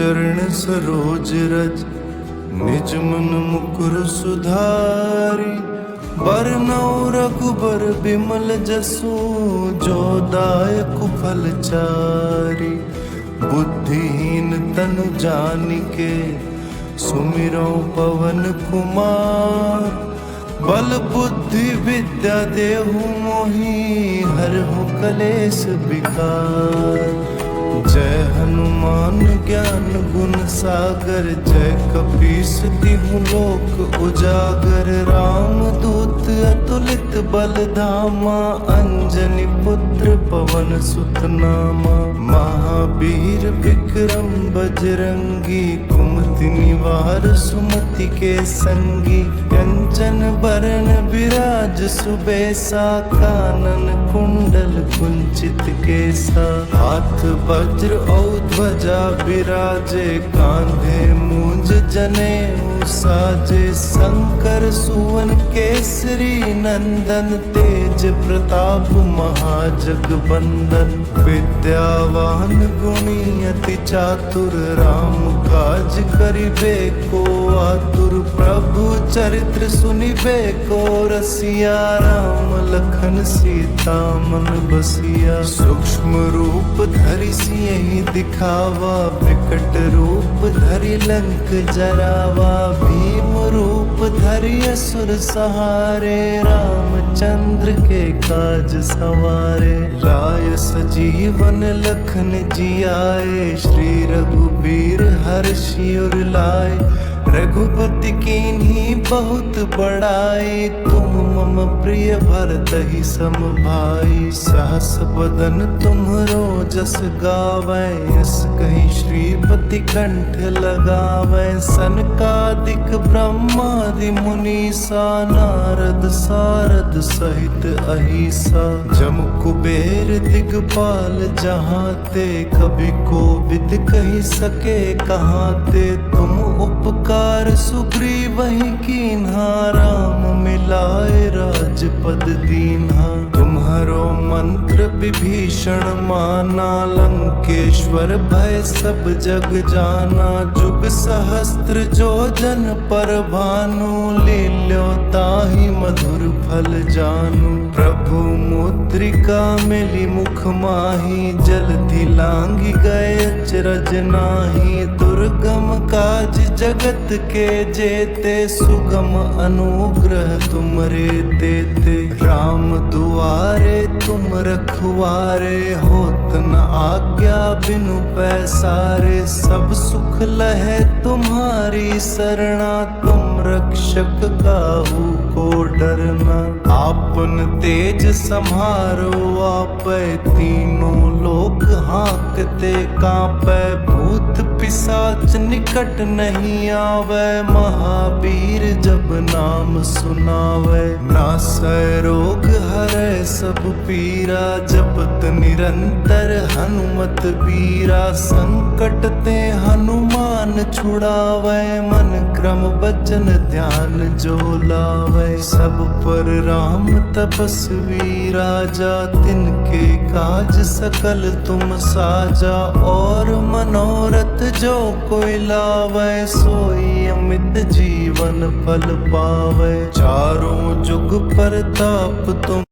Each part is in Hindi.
चरण सरोज रज, निज मन मुकुर सुधारी। बरनौ रघुबर बिमल जसु, जो दायक फलचारी। बुद्धिहीन तनु जानिके, सुमिरौ पवन कुमार। बल बुद्धि विद्या देहु मोहि, हरहु कलेश विकार। जय हनुमान ज्ञान गुण सागर, जय कपीस तिहु लोक उजागर। राम दूत अतुलित बल धामा, अंजनी पुत्र पवन सुत नामा। महावीर विक्रम बजरंगी, कुमति निवार सुमति के संगी। कंचन बरन विराज सुबेसा, कानन कुंडल कुंचित केसा। हाथ वज्र और ध्वजा विराजे, कांधे मूंज जनेऊ साजे। शंकर सुवन केसरी नंदन, तेज प्रताप महाजगबंदन। विद्यावान गुणी अति चातुर, राम काज करिबे को आतुर। प्रभु चरित्र सुनिबे को रसिया, राम लखन सीता मन बसिया। सूक्ष्म रूप धरि सियहि दिखावा, विकट रूप धरि लंक जरावा। भीम रूप धरि असुर सहारे, रामचंद्र के काज सवारे। लाय सजीवन लखन जियाए, श्री रघुबीर हर्षि उर लाए। रघुपति कीन्ही बहुत बड़ाई, तुम मम प्रिय भरतहि सम भाई। सहस बदन तुम्हरो जस गावै, यस कहि श्रीपति कंठ लगावै। सनकादिक ब्रह्मादि मुनीसा, नारद सारद सहित अहिसा। जम कुबेर दिगपाल जहाँ ते, कभी कोविद कहि सके कहाँ ते। तुम उपकार सुग्रीवहि कीन्हा, राम मिलाए राजपद दीन्हा। तुम्हरो मंत्र विभीषण माना, लंकेश्वर भय सब जग जाना। जुग सहस्त्र जो जन पर भानु, लील्यो ताहि मधुर फल जानू। प्रभु मुद्रिका मिली मुख माही, जलधि लांघि गए अचरज नाहि। दुर्गम काज जगत के जेते, सुगम अनुग्रह तुमरे तेते। राम दुआरे तुम रखवारे, होत न आज्ञा बिनु पैसारे। सब सुख लहे तुम्हारी सरना, तुम रक्षक काहू को डरना। आपन तेज सम्हारो आपै, तीनों लोक हांकते कांपै। भूत पिशाच निकट नहीं आवे, महावीर जब नाम सुनावे। नासै रोग हरै सब पीरा, जपत निरंतर हनुमत बीरा। संकट ते हनुमान छुड़ावे, मन क्रम बचन ध्यान जो लावे। सब पर राम तपस्वी राजा, तिनके काज सकल तुम साजा। और मनोरथ जो कोई लावे, सोई अमित जीवन फल पावे। चारों जुग परताप तुम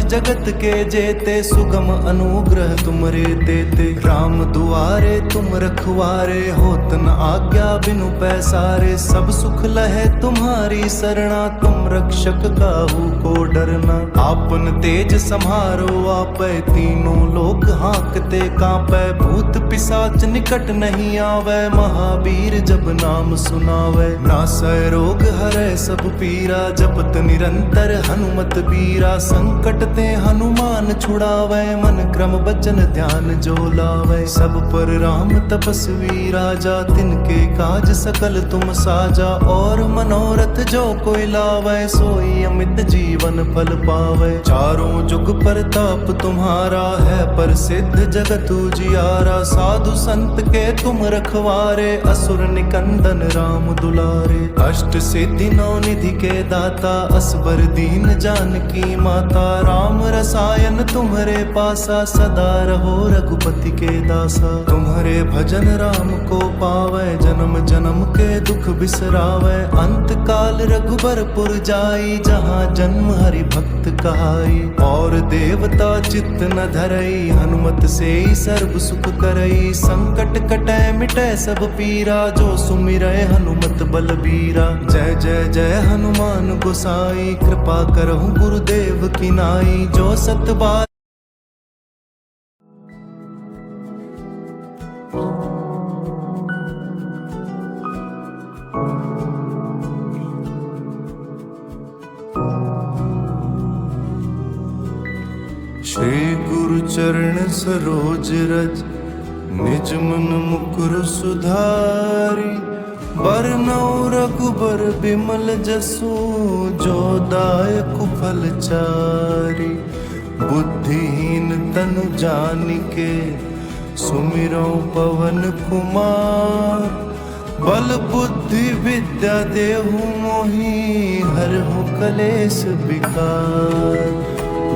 जगत के जेते, सुगम अनुग्रह तुमरे तेते। राम दुआरे तुम रखवारे, होत न आज्ञा बिनु पैसारे। सब सुख लहे तुम्हारी सरना, तुम रक्षक काहू को डरना। आपन तेज सम्हारो आपै, तीनों लोक हांकते कांपै। भूत पिशाच निकट नहीं आवे, महावीर जब नाम सुनावे। नासै रोग हरै सब पीरा, जपत निरंतर हनुमत बीरा। संकट ते हनुमान छुड़ावे, मन क्रम बचन ध्यान जो लावे। सब पर राम तपस्वी राजा, तिनके काज सकल तुम साजा। और मनोरथ जो कोई लावे, सोई अमित जीवन फल पावे। चारों जुग परताप तुम्हारा है, प्रसिद्ध जगत उजियारा। साधु संत के तुम रखवारे, असुर निकंदन राम दुलारे। अष्ट सिद्धि नौ निधि के दाता, असबर दीन जानकी माता। राम रसायन तुम्हारे पासा, सदा रहो रघुपति के दासा। तुम्हारे भजन राम को पावै, जन्म जन्म के दुख बिसरावै। अंत काल रघुबरपुर जाई, जहाँ जन्म हरि भक्त कहाई। और देवता चित्त न धरई, हनुमत से सर्व सुख करई। संकट कटै मिटै सब पीरा, जो सुमिरै हनुमत बलबीरा। जय जय जय हनुमान गोसाई, कृपा करहु गुरुदेव की नाई। जो सत बार श्री गुरु चरण सरोज रज, निज मन मुकुर सुधारी। बरनौ रघुबर बिमल जसु, जो दायक फल चारि। बुद्धिहीन तनु जानिके, सुमिरौ पवन कुमार। बल बुद्धि विद्या देहु मोहि, हरहु कलेश विकार।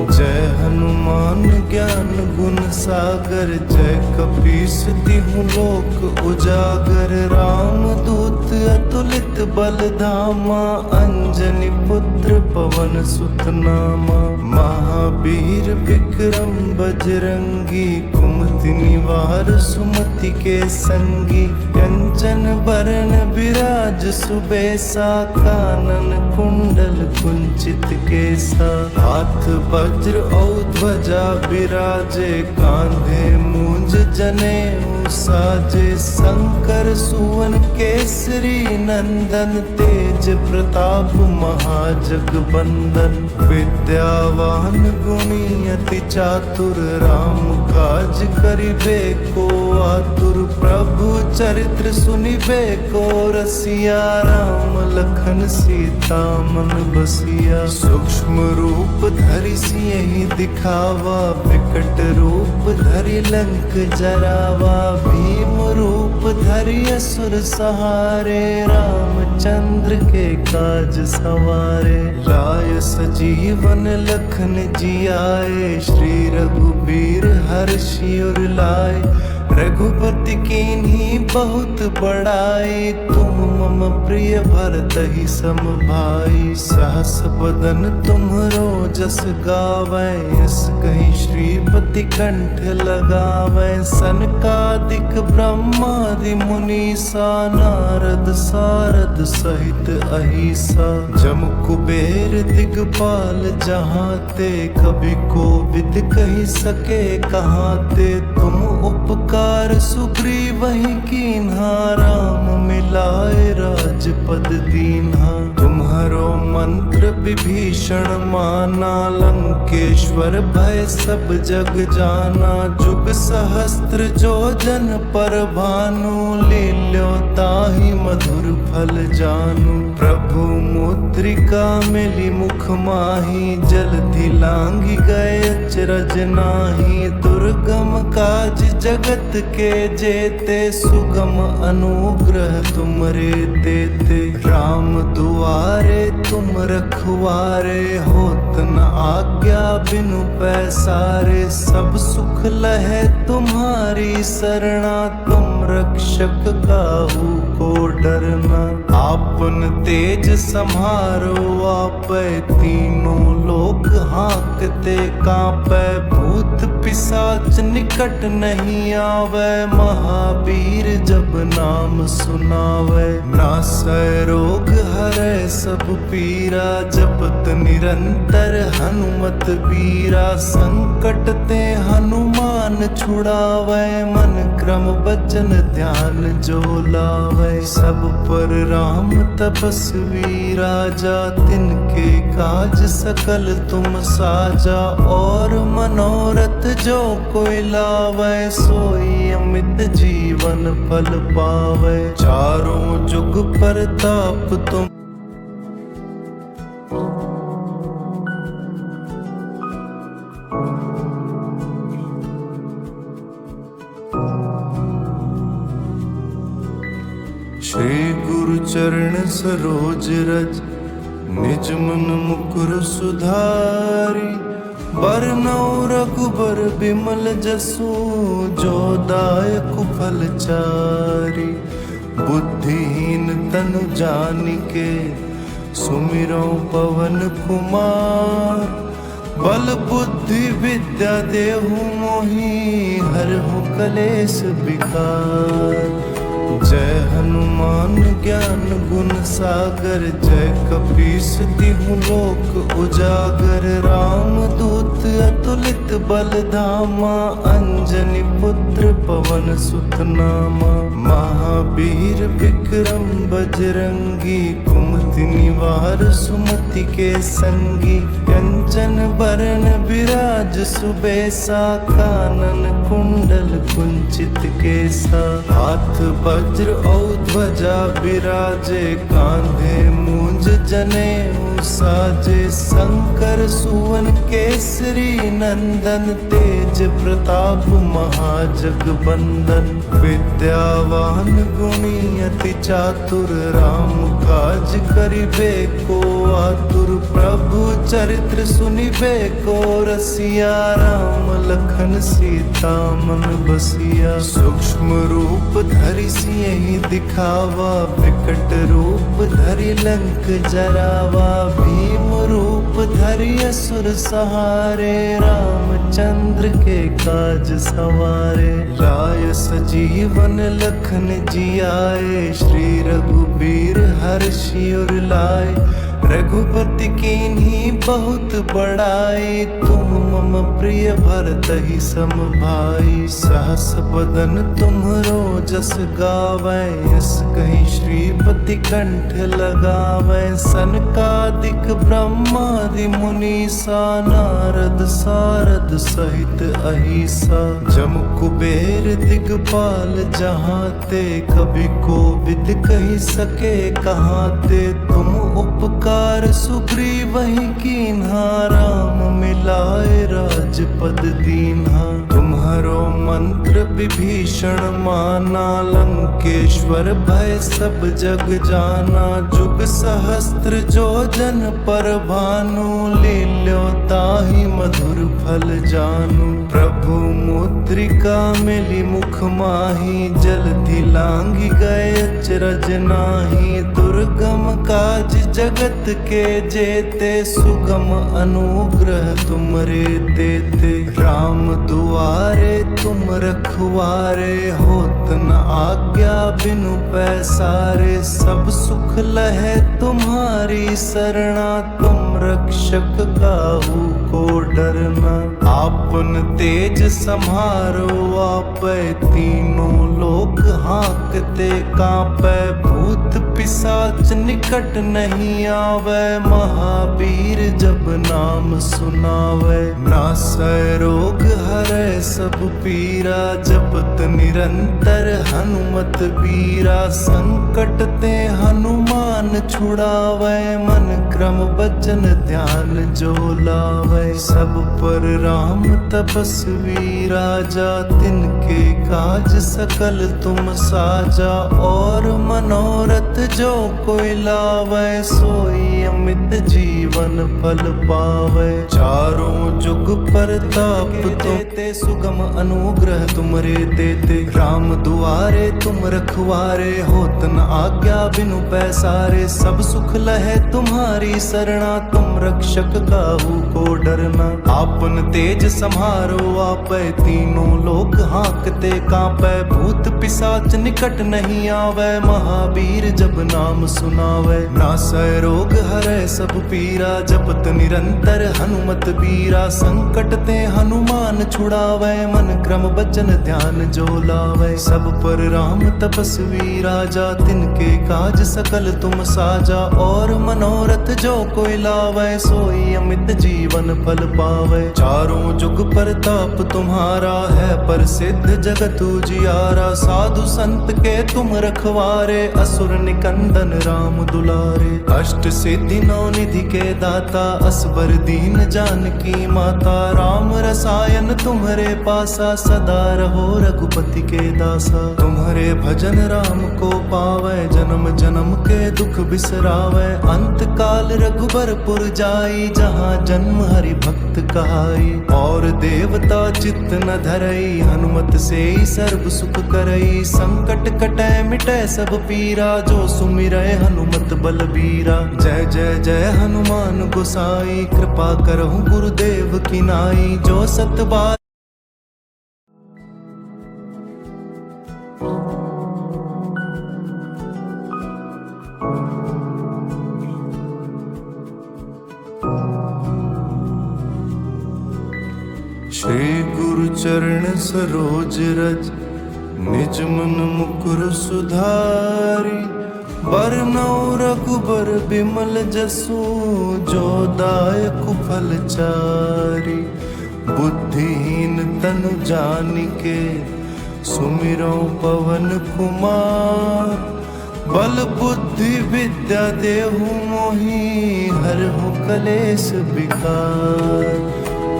जय हनुमान ज्ञान गुण सागर, जय कपीस तिहु लोक उजागर। राम दूत अतुलित बल धामा, अंजनी पुत्र पवन सुत नामा। महावीर विक्रम बजरंगी, कुमति निवार सुमति के संगी। कंचन बरन बिराज सुबेसा, कानन कुंडल कुंचित केसा। हाथ वज्र और ध्वजा बिराजे, कांधे मूंज जनेऊ साजे। शंकर सुवन केसरी नंदन, तेज प्रताप महाजगबंदन। विद्यावान गुणी अति चातुर, राम काज करिबे को आतुर। प्रभु चरित्र सुनिबे को रसिया, राम लखन सीता मन बसिया। सूक्ष्म रूप धरि सियहि दिखावा, विकट रूप धरि लंक जरावा। भीम रूप धरि असुर सहारे, रामचंद्र के काज सवारे। लाय सजीवन लखन जियाए, श्री रघुबीर हर्षि उर लाए। रघुपति कीन्ही बहुत बड़ाई, तुम मम प्रिय भरतहि सम भाई। सहस बदन तुम्हरो जस गावै, यस कहीं श्रीपति कंठ लगावै। सनकादिक ब्रह्मादि मुनीसा, नारद सारद सहित अहिसा। जम कुबेर दिगपाल जहाँ ते, कभी कोविद कही सके कहाँ ते। तुम उपकार सुग्रीवहि कीन्हा, राम मिलाए राजपद दीन्हा। तुम्हारो मंत्र विभीषण माना, लंकेश्वर भय सब जग जाना। जुग सहस्त्र जो जन पर भानु, लील्यो ताहि मधुर फल जानू। प्रभु मुद्रिका मिली मुख माही, जलधि लांघि गए अचरज नाही। दुर्गम काज जगत के जेते, सुगम अनुग्रह तुमरे तेते। राम दुआरे तुम रखवारे, होत न आज्ञा बिनु पैसारे। सब सुख लहे तुम्हारी सरना, तुम रक्षक काहू को डरना। आपन तेज समारो आपै, तीनों लोक हांकते कांपै। भूत पिशाच निकट नहीं आवे, महावीर जब नाम सुनावे। नासै रोग हरै सब पीरा, जपत निरंतर हनुमत बीरा। संकट ते हनुमान छुड़ावे, मन क्रम बचन ध्यान जो लावे। सब पर राम तपस्वी राजा, तिनके काज सकल तुम साजा। और मनोरथ जो कोई लावे, सोई अमित जीवन फल पावे। चारों जुग परताप तुम श्री गुरु चरण सरोज रज, निज मन मुकुर सुधारी। बरनौ रघुबर बिमल जसु, जो दायक फल चारि। बुद्धिहीन तनु जानिके, सुमिरौ पवन कुमार। बल बुद्धि विद्या देहु मोहि, हरहु कलेश विकार। जय हनुमान ज्ञान गुण सागर, जय कपीस तिहु लोक उजागर। राम दूत अतुलित बल धामा, अंजनी पुत्र पवन सुत नामा। महावीर विक्रम बजरंगी, कुमति निवार सुमति के संगी। कंचन बरन विराज सुबेसा, कानन कुंडल कुंचित केसा। हाथ वज्र और ध्वजा विराजे, कांधे मूंज जनेऊ साजे। शंकर सुवन केसरी नंदन, तेज प्रताप महाजगबंदन। विद्यावान गुणी अति चातुर, राम काज करिबे को आतुर। प्रभु चरित्र सुनिबे को रसिया, राम लखन सीता मन बसिया। सूक्ष्म रूप धरि सियहि दिखावा, विकट रूप धरि लंक जरावा। भीम रूप धरि असुर सहारे, रामचंद्र के काज सवारे। लाय सजीवन लखन जियाए, श्री रघुबीर हर्षि उर लाए। रघुपति कीन्ही बहुत बड़ाई, तुम मम प्रिय भरतहि सम भाई। सहस बदन तुम्हरो जस गावै, यस कहि श्रीपति कंठ लगावै। सनकादिक ब्रह्मादि मुनीसा, नारद सारद सहित अहिसा। जम कुबेर दिगपाल जहाँ ते, कभी कोविद कहि सके कहाँ ते। तुम उपकार सुग्रीवहि कीन्हा, राम मिलाए राजपद दीन्हा। तुम्हरो मंत्र विभीषण माना, लंकेश्वर भय सब जग जाना। जुग सहस्त्र जो जन पर भानु, लील्यो ताहि मधुर फल जानू। प्रभु मुद्रिका मिली मुख माही, जलधि लांघि गए अचरज नाही। दुर्गम काज जगत के जेते, सुगम अनुग्रह तुमरे तेते। राम दुआरे तुम रखवारे, होत न आज्ञा बिनु पैसारे। सब सुख लहे तुम्हारी सरना, तुम रक्षक काहू को डरना। आपन तेज समारो आपै, तीनों लोक हांकते कांपै। भूत पिशाच निकट नहीं आवे, महावीर जब नाम सुनावे। नासै रोग हरै सब पीरा, जपत निरंतर हनुमत बीरा। संकट ते हनुमान छुड़ावे, मन क्रम बचन ध्यान जो लावे। सब पर राम तपस्वी राजा, तिनके काज सकल तुम साजा। और मनोरथ जो कोई लावे, सोई अमित जीवन फल पावे। चारों जुग परताप तेते, सुगम अनुग्रह तुमरे तेते। राम दुआरे तुम रखवारे, होत न आज्ञा बिनु पैसारे। सब सुख लहे तुम्हारी सरना, तुम रक्षक काहू को डरना। आपन तेज सम्हारो आपै, तीनों लोक हांकते कांपै। भूत पिशाच निकट नहीं आवे, महावीर जब नाम सुनावे। नासै रोग हरै सब पीरा, जपत निरंतर हनुमत बीरा। संकट ते हनुमान छुड़ावे, मन क्रम बचन ध्यान जो लावे। सब पर राम तपस्वी राजा, तिनके काज सकल तुम साजा। और मनोरथ जो कोई लावे, सोई अमित जीवन फल पावे। चारों जुग परताप तुम्हारा है, प्रसिद्ध जगत उजियारा। साधु संत के तुम रखवारे, असुर निकंदन राम दुलारे। अष्ट सिद्धि तीनों निधि के दाता, असबर दीन जानकी माता। राम रसायन तुम्हारे पासा, सदा रहो रघुपति के दासा। तुम्हारे भजन राम को पावै, जन्म जन्म के दुख बिसरावै। अंत काल रघुबरपुर जाई, जहाँ जन्म हरि भक्त कहाई। और देवता चित्त न धरई, हनुमत से ही सर्व सुख करई। संकट कटै मिटै सब पीरा, जो सुमिरै हनुमत बलबीरा। जय जय जय हनुमान गोसाई, कृपा करहु गुरुदेव की नाई। जो सत बार श्री गुरु चरण सरोज रज, निज मन मुकुर सुधारी। बरनौ रघुबर बिमल जसु, जो दायक फल चारि। बुद्धिहीन तनु जानिके, सुमिरौ पवन कुमार। बल बुद्धि विद्या देहु मोहि, हरहु कलेश विकार।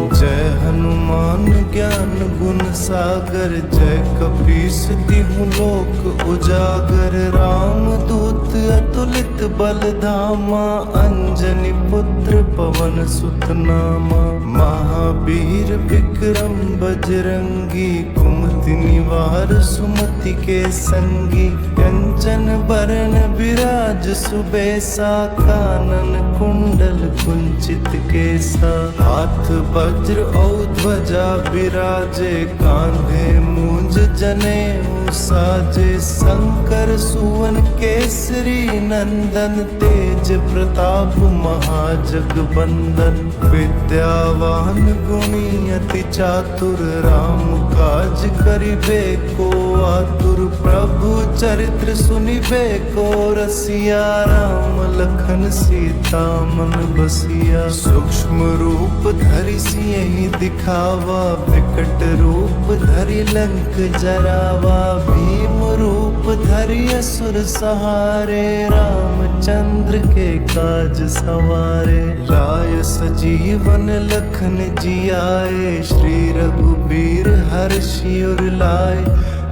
जय हनुमान ज्ञान गुण सागर, जय कपीस तिहु लोक उजागर। राम दूत अतुलित बल धामा, अंजनी पुत्र पवन सुत नामा। महावीर विक्रम बजरंगी, कुमति निवार सुमति के संगी। कंचन बरन विराज सुबेसा, कानन कुंडल कुंचित केसा। हाथ वज्र और ध्वजा विराजे, कांधे मूंज जनेऊ साजे। शंकर सुवन केसरी नंदन, तेज प्रताप महाजगबंदन। विद्यावान गुणी अति चातुर, राम काज करिबे को आतुर। प्रभु चरित्र सुनिबे को रसिया, राम लखन सीता मन बसिया। सूक्ष्म रूप धरि सियहि दिखावा, विकट रूप धरि लंक जरावा। भीम रूप धरि असुर सहारे, रामचंद्र के काज सवारे। लाय सजीवन लखन जियाए, श्री रघुबीर हर्षि उर लाए।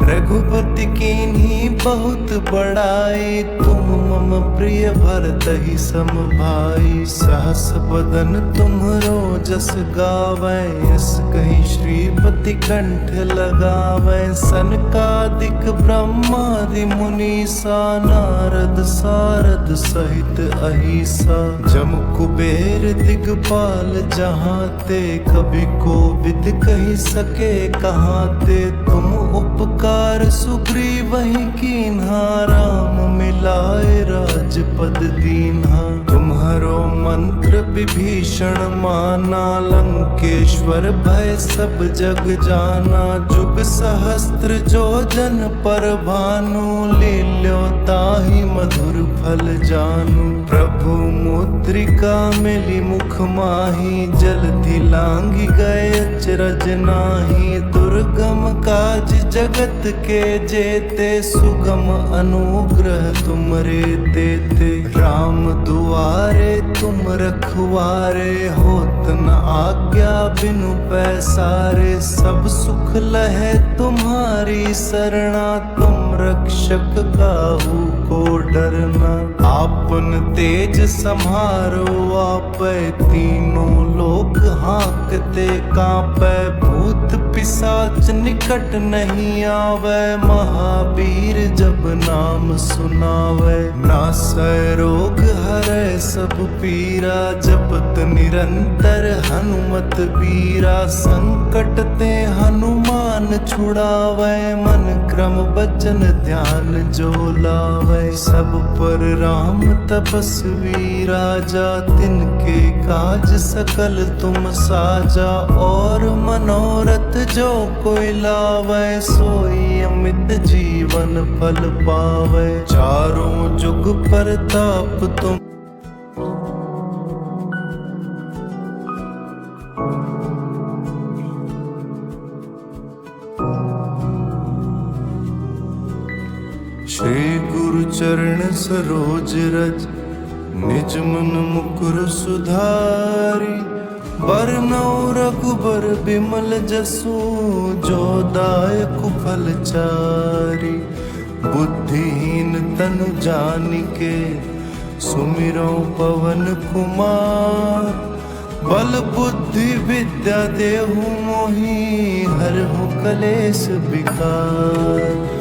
रघुपति कीन्ही बहुत बड़ाई, तुम मम प्रिय भरतहि सम भाई। सहस बदन तुम्हरो जस गावै, यस कहि श्रीपति कंठ लगावै। सनकादिक ब्रह्मादि मुनीसा, नारद सारद सहित अहिसा। जम कुबेर दिगपाल जहाँ ते, कभी कोविद कहि सके कहाँ ते। तुम उपकार सुग्रीवहि कीन्हा, राम मिलाए राजपद दीन्हा। तुम्हारो मंत्र विभीषण माना, लंकेश्वर भय सब जग जाना। जुग सहस्त्र जो जन पर भानु, लील्यो ताहि मधुर फल जानू। प्रभु मुद्रिका मिली मुख माही, जलधि लांघि गए अचरज नाही। दुर्गम काज जगत के जेते, सुगम अनुग्रह तुमरे तेते। राम दुआरे तुम रखवारे, होत न आज्ञा बिनु पैसारे। सब सुख लहे तुम्हारी सरना, तुम रक्षक काहू को डरना। आपन तेज समारो आपै, तीनों लोक हांकते कांपै। भूत पिशाच निकट नहीं आवे, महावीर जब नाम सुनावे। नासै रोग हरै सब पीरा, जपत निरंतर हनुमत बीरा। संकट ते हनुमान छुड़ावे, मन क्रम बचन ध्यान जो लावे। सब पर राम तपस्वी राजा, तिनके काज सकल तुम साजा। और मनोरथ जो कोई लावे, सोई अमित जीवन फल पावे। चारों जुग परताप तुम श्री गुरु चरण सरोज रज, निज मन मुकुर सुधारी, बरनौ रघुबर बिमल जसु, जो दायक फलचारी। बुद्धिहीन तनु जानिके, सुमिरौ पवन कुमार। बल बुद्धि विद्या देहु मोहि, हरहु कलेश विकार।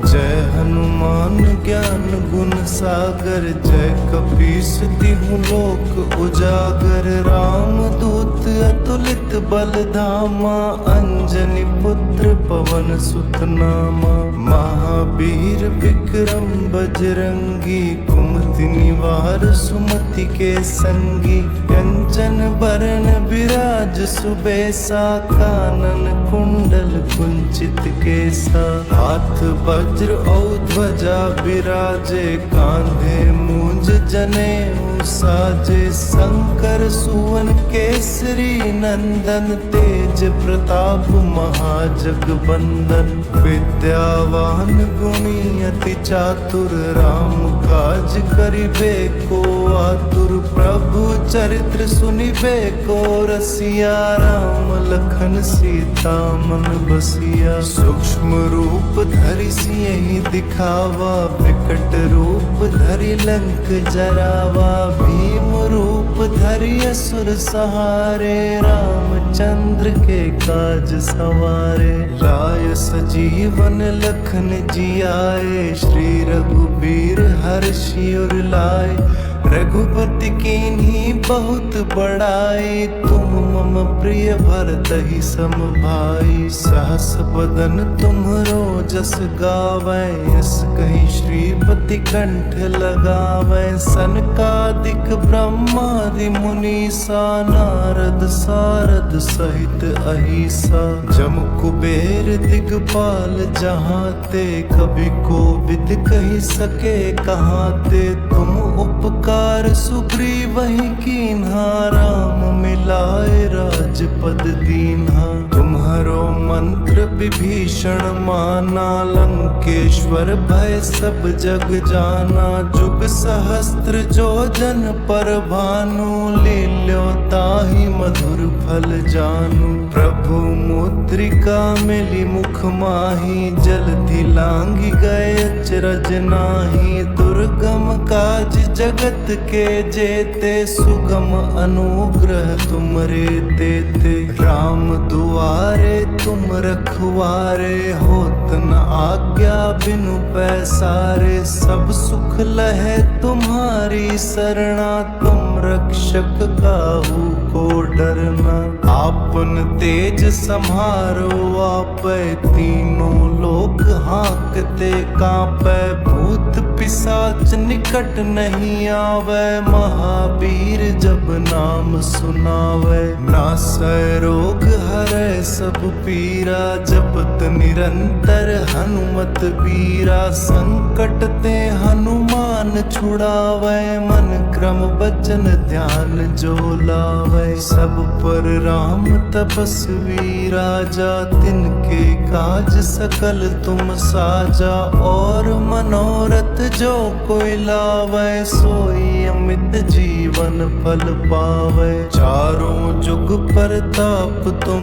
जय हनुमान ज्ञान गुण सागर, जय कपीस तिहु लोक उजागर। राम दूत अतुलित बल धामा, अंजनी पुत्र पवन सुत नामा। महावीर विक्रम बजरंगी, कुमति निवार सुमति के संगी। कंचन बरन विराज सुबेसा, कानन कुंडल कुंचित केसा। हाथ वज्र और ध्वजा विराजे, कांधे मूंज जनेऊ साजे। शंकर सुवन केसरी नंदन, तेज प्रताप महाजगबंदन। विद्यावान गुणी अति चातुर, राम काज करिबे को आतुर। प्रभु चरित्र सुनिबे को रसिया, राम लखन सीता मन बसिया। सूक्ष्म रूप धरि सियहि दिखावा, विकट रूप धरि लंक जरावा। भीम रूप धरि असुर सहारे, रामचंद्र के काज सवारे। लाय सजीवन लखन जियाए, श्री रघुबीर हर्षि उर लाए। रघुपति कीन्ही बहुत बड़ाई, तुम मम प्रिय भरतहि सम भाई। सहस बदन तुम्हरो जस गावै, यस कहि श्रीपति कंठ लगावै। सनकादिक ब्रह्मादि मुनीसा, नारद सारद सहित अहिसा। जम कुबेर दिगपाल जहाँ ते, कवि कोविद कहि सके कहाँ ते। तुम उपकार सुग्रीवहि कीन्हा, राम मिलाए राजपद दीन्हा। तुम्हरो मंत्र विभीषण माना, लंकेश्वर भय सब जग जाना। जुग सहस्त्र जो जन पर भानु, लील्यो ताहि मधुर फल जानू। प्रभु मुद्रिका मिली मुख माही, जलधि लांघि गए अचरज नाही। दुर्गम काज जगत के जेते, सुगम अनुग्रह तुमरे तेते। राम दुआरे तुम रखवारे, होत न आज्ञा बिनु पैसारे। सब सुख लहे तुम्हारी सरना, तुम रक्षक काहू को डरना। आपन तेज सम्हारो आपै, तीनों लोक हांकते कांपै। भूत पिशाच निकट नहीं आवे, महावीर जब नाम सुनावे। नासै रोग हरै सब पीरा, जपत निरंतर हनुमत बीरा। संकट ते हनुमान छुड़ावे, मन क्रम बचन ध्यान जो लावे। सब पर राम तपस्वी राजा, तिनके काज सकल तुम साजा। और मनोरथ जो कोई लावे, सोई अमित जीवन फल पावे। चारों जुग परताप तुम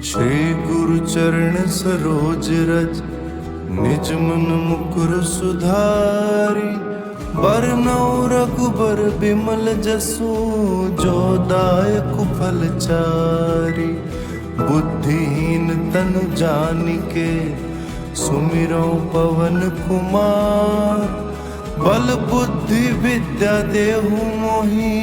श्री गुरु चरण सरोज रज, निज मन मुकुर सुधारी। बरनौ रघुबर बिमल जसु, जो दायक फलचारी। बुद्धिहीन तनु जानिके, सुमिरौ पवन कुमार। बल बुद्धि विद्या देहु मोहि,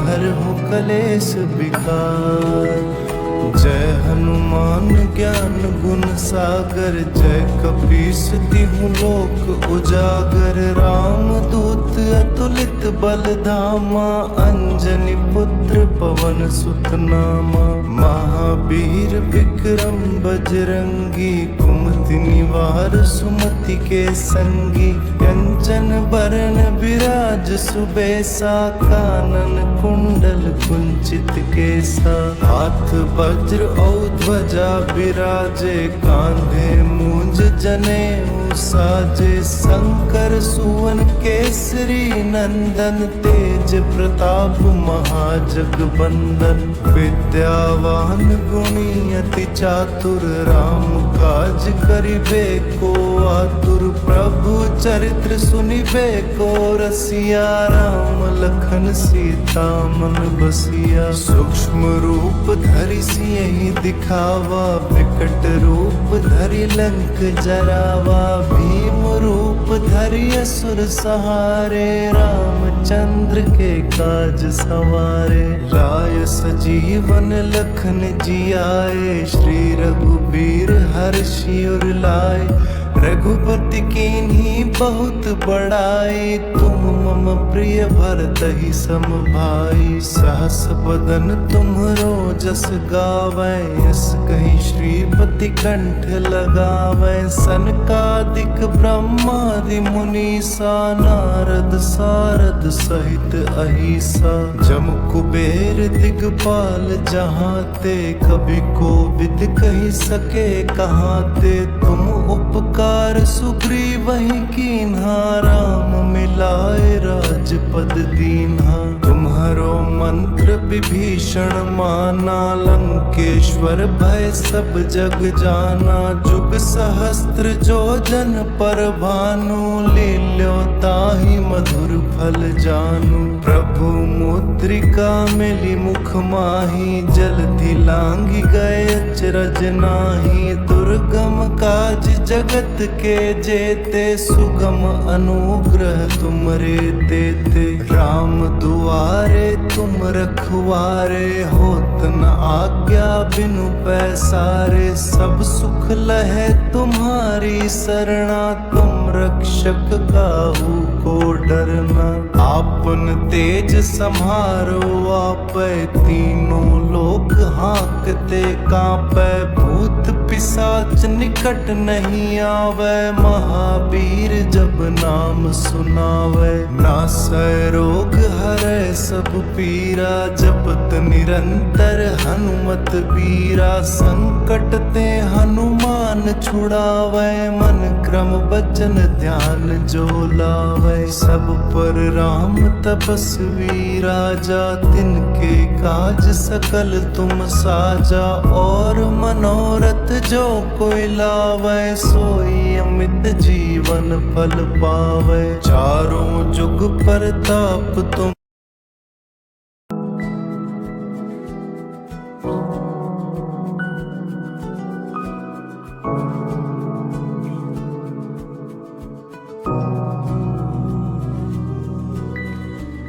हरहु कलेश विकार। जय हनुमान ज्ञान गुण सागर, जय कपीस तिहु लोक उजागर। राम दूत अतुलित बलधामा, अंजनी पुत्र पवन सुत नामा। महावीर विक्रम बजरंगी, कुमति निवार सुमति के संगी। कंचन बरन विराज सुबेसा, कानन कुंडल कुंचित केसा। हाथ वज्र और ध्वजा विराजे, कांधे मूंज जनेऊ साजे। शंकर सुवन केसरी नंदन, तेज प्रताप महाजगबंदन। विद्यावान गुणी अति चातुर, राम काज करिबे को आतुर। प्रभु चरित्र सुनिबे को रसिया, राम लखन सीता मन बसिया। सूक्ष्म रूप धरि सियहि दिखावा, विकट रूप धरि लंक जरावा। भीम रूप धरि असुर सहारे, रामचंद्र के काज सवारे। लाय सजीवन लखन जियाए, श्री रघुबीर हर्षि उर लाए। रघुपति कीन्ही बहुत बड़ाई, तुम मम प्रिय भरतहि सम भाई। सहस बदन तुम्हरो जस गावै, यस कहि श्रीपति कंठ लगावै। सनकादिक ब्रह्मादि मुनीसा, नारद सारद सहित अहिसा। जम कुबेर दिगपाल जहाँ ते, कवि कोविद कहि सके कहाँ ते। तुम उपकार सुग्रीवहि कीन्हा, राम मिलाए राजपद दीन्हा। तुम्हरो मंत्र विभीषण माना, लंकेश्वर भय सब जग जाना। जुग सहस्त्र जो जन पर भानु, लील्यो ताहि मधुर फल जानू। प्रभु मुद्रिका मिली मुख माही, जलधि लांघि गए अचरज नाही। दुर्गम काज जगत के जेते, सुगम अनुग्रह तुमरे तेते। राम दुआरे तुम रखवारे, होत न आज्ञा बिनु पैसारे। सब सुख लहे तुम्हारी सरना, तुम रक्षक काहू को डरना। आपन तेज सम्हारो आपै, तीनों लोक हाँकते कांपै। भूत पिशाच निकट नहीं आवे, महावीर जब नाम सुनावे। नासै रोग हरै सब पीरा, जपत निरंतर हनुमत बीरा। संकट ते हनुमान छुड़ावे, मन क्रम बचन ध्यान जो लावे। सब पर राम तपस्वी राजा, तिनके काज सकल तुम साजा। और मनोरथ जो कोई लावे, सोई अमित जीवन फल पावे। चारों जुग परताप तुम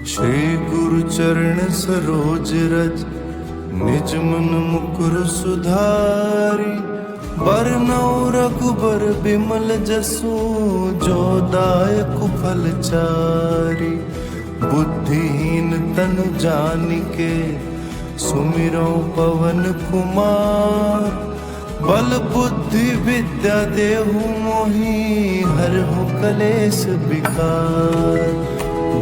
श्री गुरु चरण सरोज रज, निज मन मुकुर सुधारी। बरनौ रघुबर बिमल जसु, जो दायक फल चारी। बुद्धिहीन तनु जानिके, सुमिरौ पवन कुमार। बल बुद्धि विद्या देहु मोहि, हरहु कलेश विकार।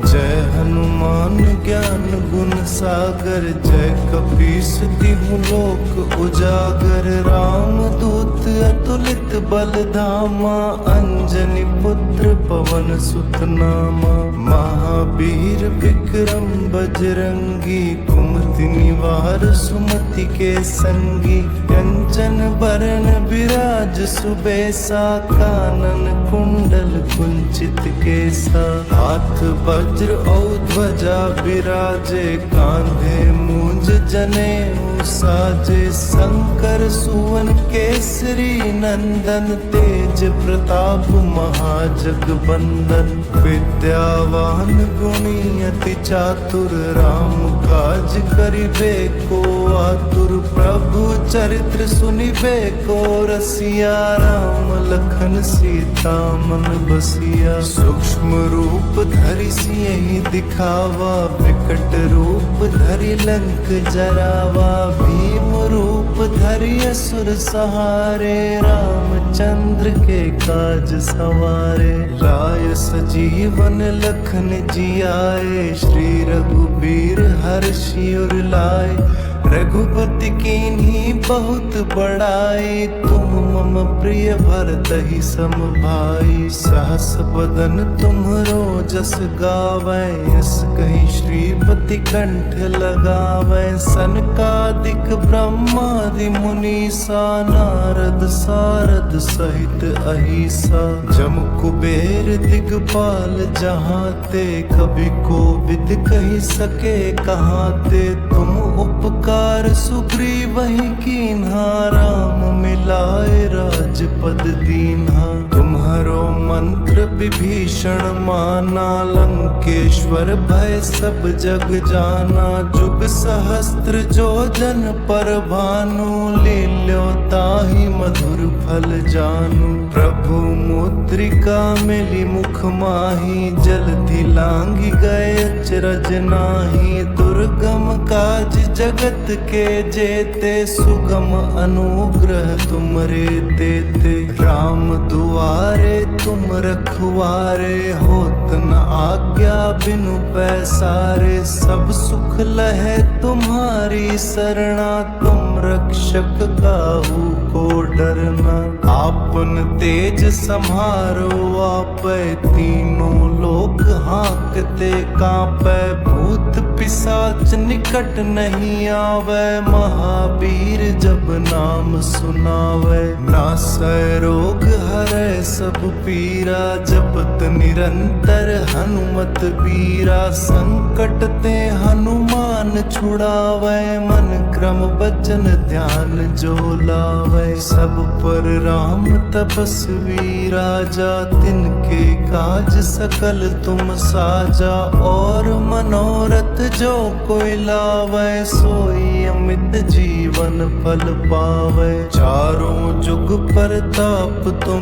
जय हनुमान ज्ञान गुण सागर, जय कपीस तिहु लोक उजागर। राम दूत अतुलित बल धामा, अंजनी पुत्र पवन सुत नामा। महावीर विक्रम बजरंगी, कुमति निवार सुमति के संगी। कंचन बरन विराज सुबेसा, कानन कुंडल कुंचित केसा। हाथ वज्र और ध्वजा विराजे, कांधे मूंज जनेऊ साजे। शंकर सुवन केसरी नंदन, तेज प्रताप महाजगबंदन। विद्यावान गुणी अति चातुर, राम काज करिबे को आतुर। प्रभु चरित्र चरित्र सुनिबे को रसिया, राम लखन सीता मन बसिया। सूक्ष्म रूप धरि सियहि दिखावा, विकट रूप धरि लंक जरावा। भीम रूप धरि असुर सहारे, रामचंद्र के काज सवारे। लाय सजीवन लखन जियाए, श्री रघुबीर हर्षि उर लाए। रघुपति कीन्ही बहुत बड़ाई, तुम मम प्रिय भरतहि सम भाई। सहस बदन तुम्हरो जस गावै, यस कहि श्रीपति कंठ लगावै। सनकादिक ब्रह्मादि मुनीसा, नारद सारद सहित अहिसा। जम कुबेर दिगपाल जहाँ ते, कवि कोविद कहि सके कहाँ ते। तुम उपकार सुग्रीवहि कीन्हा, राम मिलाए राजपद दीन्हा। तुम्हरो मंत्र विभीषण माना, लंकेश्वर भय सब जग जाना। जुग सहस्त्र जो जन पर भानु, लील्यो ताहि मधुर फल जानू। प्रभु मुद्रिका मिली मुख माही, जलधि लांघि गए अचरज नाही। दुर्गम काज जगत के जेते, सुगम अनुग्रह तुमरे तेते। राम दुआरे तुम रखवारे, होत न आज्ञा बिनु पैसारे। सब सुख लहे तुम्हारी सरना, तुम रक्षक काहू को डरना। आपन तेज सम्हारो आपै, तीनों लोक हाँकते कांपै। भूत पिशाच निकट नहीं आवे, महावीर जब नाम सुनावे। नासै रोग हरै सब पीरा, जपत निरंतर हनुमत बीरा। संकट ते हनुमान छुड़ावे, मन क्रम बचन ध्यान जो लावे। सब पर राम तपस्वी राजा, तिनके काज सकल तुम साजा। और मनोरथ जो कोई लावे, सोई अमित जीवन फल पावे। चारों जुग परताप तुम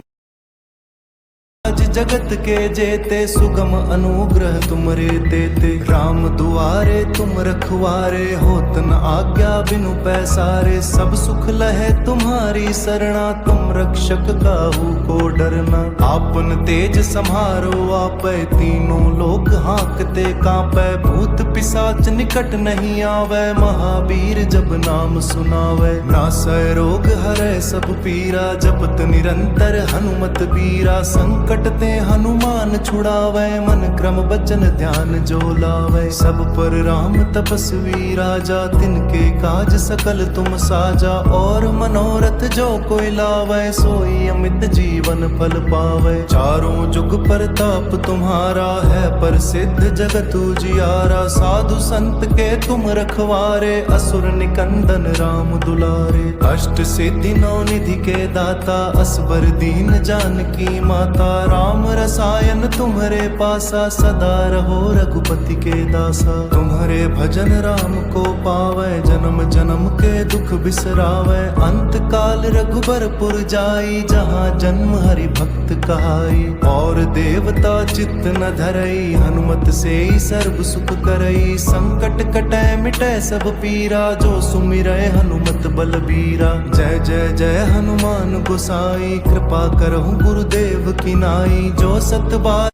जगत के जेते, सुगम अनुग्रह तुमरे तेते। राम दुआरे तुम रखवारे, होत न आज्ञा बिनु पैसारे। सब सुख लहे तुम्हारी सरना, तुम रक्षक काहू को डरना। आपन तेज सम्हारो आपै, तीनों लोक हाँकते कांपै। भूत पिशाच निकट नहीं आवे, महावीर जब नाम सुनावे। नासै रोग हरै सब पीरा, जपत निरंतर हनुमत बीरा। संकट ते हनुमान छुड़ावे, मन क्रम बचन ध्यान जो लावे। सब पर राम तपस्वी राजा, तिनके काज सकल तुम साजा। और मनोरथ जो कोई लावे, सोई अमित जीवन फल पावे। चारों जुग परताप तुम्हारा है, प्रसिद्ध जगत उजियारा। साधु संत के तुम रखवारे, असुर निकंदन राम दुलारे। अष्ट सिद्धि नौ निधि के दाता, असबर दीन जानकी माता। राम रसायन तुम्हारे पासा, सदा रहो रघुपति के दासा। तुम्हारे भजन राम को पावे, जन्म जन्म के दुख बिसरावे। अंत काल रघुबरपुर जाई, जहाँ जन्म हरि भक्त कहाई। और देवता चित्त न धरई, हनुमत से ही सर्व सुख करई। संकट कटै मिटै सब पीरा, जो सुमिरै हनुमत बलबीरा। जय जय जय हनुमान गोसाई, कृपा करहु गुरुदेव की नाई। जो सत बार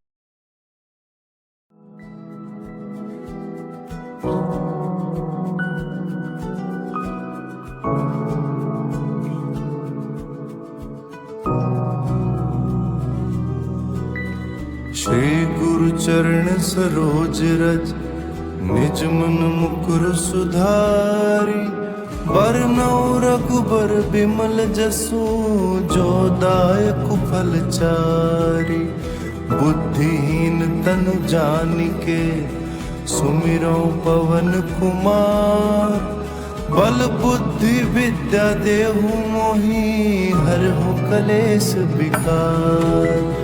श्री गुरु चरण सरोज रज, निज मन मुकुर सुधारी। बरनौ रघुबर बिमल जसु, जो दायक फल चारी। बुद्धिहीन तनु जानिके, सुमिरौ पवन कुमार। बल बुद्धि विद्या देहु मोहि, हरहु कलेश विकार।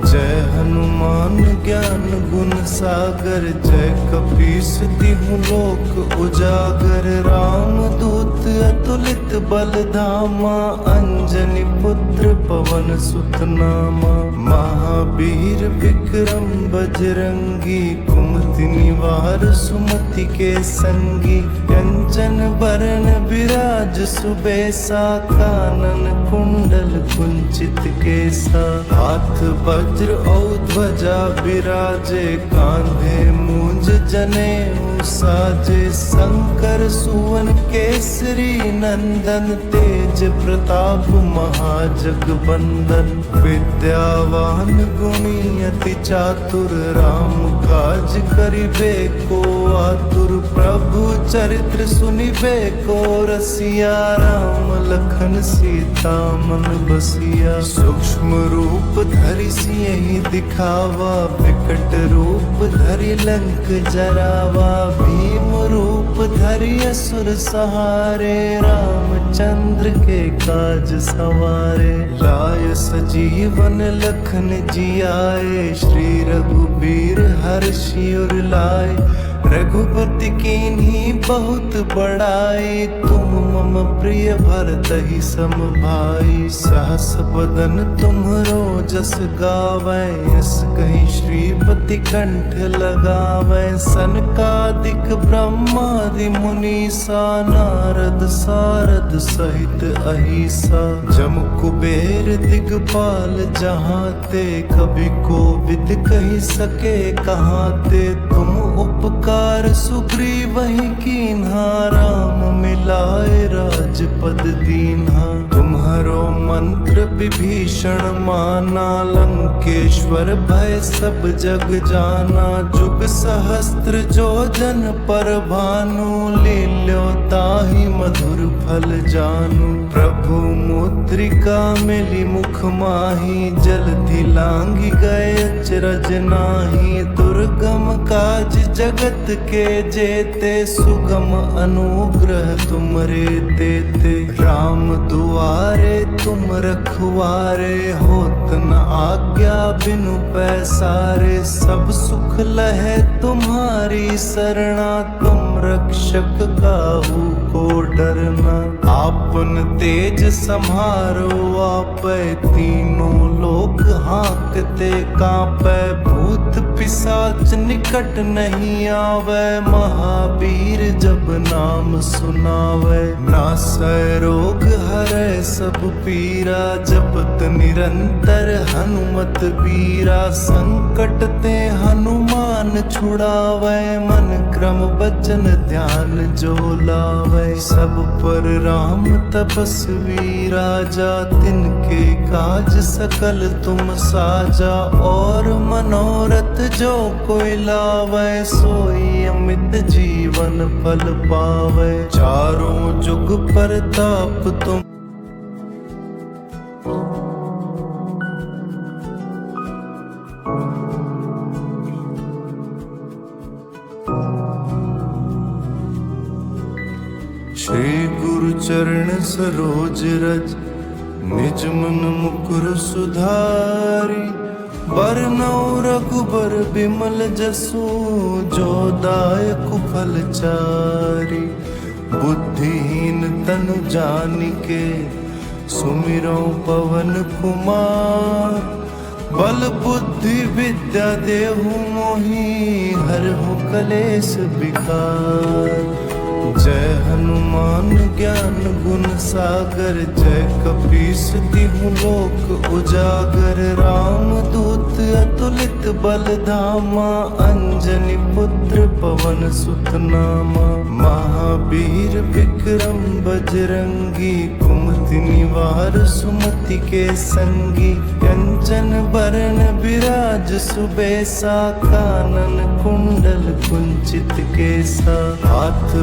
जय हनुमान ज्ञान गुण सागर, जय कपीस तिहु लोक उजागर। राम दूत अतुलित बल धामा, अंजनी पुत्र पवन सुत नामा। महावीर विक्रम बजरंगी, कुमति निवार सुमति के संगी। कंचन बरन विराज सुबेसा, कानन कुंडल कुंचित केसा। हाथ वज्र और ध्वजा विराजे, कांधे मूंज जनेऊ साजे। शंकर सुवन केसरी नंदन, तेज प्रताप महाजगबंदन। विद्यावान गुणी अति चातुर, राम काज करिबे को आतुर। प्रभु चरित्र सुनिबे को रसिया, राम लखन सीता मन बसिया। सूक्ष्म रूप धरि सियहि दिखावा, विकट रूप धरि लंक जरावा। भीम रूप धरि असुर सहारे, रामचंद्र के काज सवारे। लाय सजीवन लखन जियाए, श्री रघुबीर हर्षि उर लाए। रघुपति कीन्ही बहुत बड़ाई, तुम मम प्रिय भरतहि सम भाई। सहस बदन तुम्हरो जस गावै, यस कहीं श्रीपति कंठ लगावै। सनकादिक ब्रह्मादि मुनीसा, नारद सारद सहित अहिसा। जम कुबेर दिगपाल जहाते, कवि कोविद कहि सके कहाते। तुम उपकार सुग्रीवहि कीन्हा, राम मिलाए राजपद दीन्हा। तुम्हरो मंत्र विभीषण माना, लंकेश्वर भय सब जग जाना। जुग सहस्त्र जो जन पर भानु, लील्यो ताहि मधुर फल जानू। प्रभु मुद्रिका मिली मुख माही, जलधि लांघि गए अचरज नाही। दुर्गम काज जगत के जेते, सुगम अनुग्रह तुमरे तेते। राम दुआरे तुम रखवारे, होत न आज्ञा बिनु पैसारे। सब सुख लहे तुम्हारी सरना, तुम रक्षक काहू को डरना। आपन तेज सम्हारो आपै, तीनों लोक हाँकते कांपै। भूत पिशाच निकट नहीं आवे, महावीर जब नाम सुनावे। नासै रोग हरै सब पीरा, जपत निरंतर हनुमत बीरा। संकट ते हनुमान छुड़ावे, मन क्रम बचन ध्यान जो लावे। सब पर राम तपस्वी राजा, तिनके काज सकल तुम साजा। और मनोरथ जो कोई लावे, सोई अमित जीवन फल पावे। चारों जुग परताप तुम श्री गुरु चरण सरोज रज, निज मन मुकुर सुधारी। बरनौ रघुबर बिमल जसु, जो दायक फल चारी। बुद्धिहीन तनु जानिके, सुमिरौ पवन कुमार। बल बुद्धि विद्या देहु मोहि, हरहु कलेश विकार। जय हनुमान ज्ञान गुण सागर, जय कपीस तिहु लोक उजागर। राम दूत अतुलित बल धामा, अंजनी पुत्र पवन सुत नामा। महावीर विक्रम बजरंगी, कुमति निवार सुमति के संगी। कंचन बरन विराज सुबेसा, कानन कुंडल कुंचित केसा। हाथ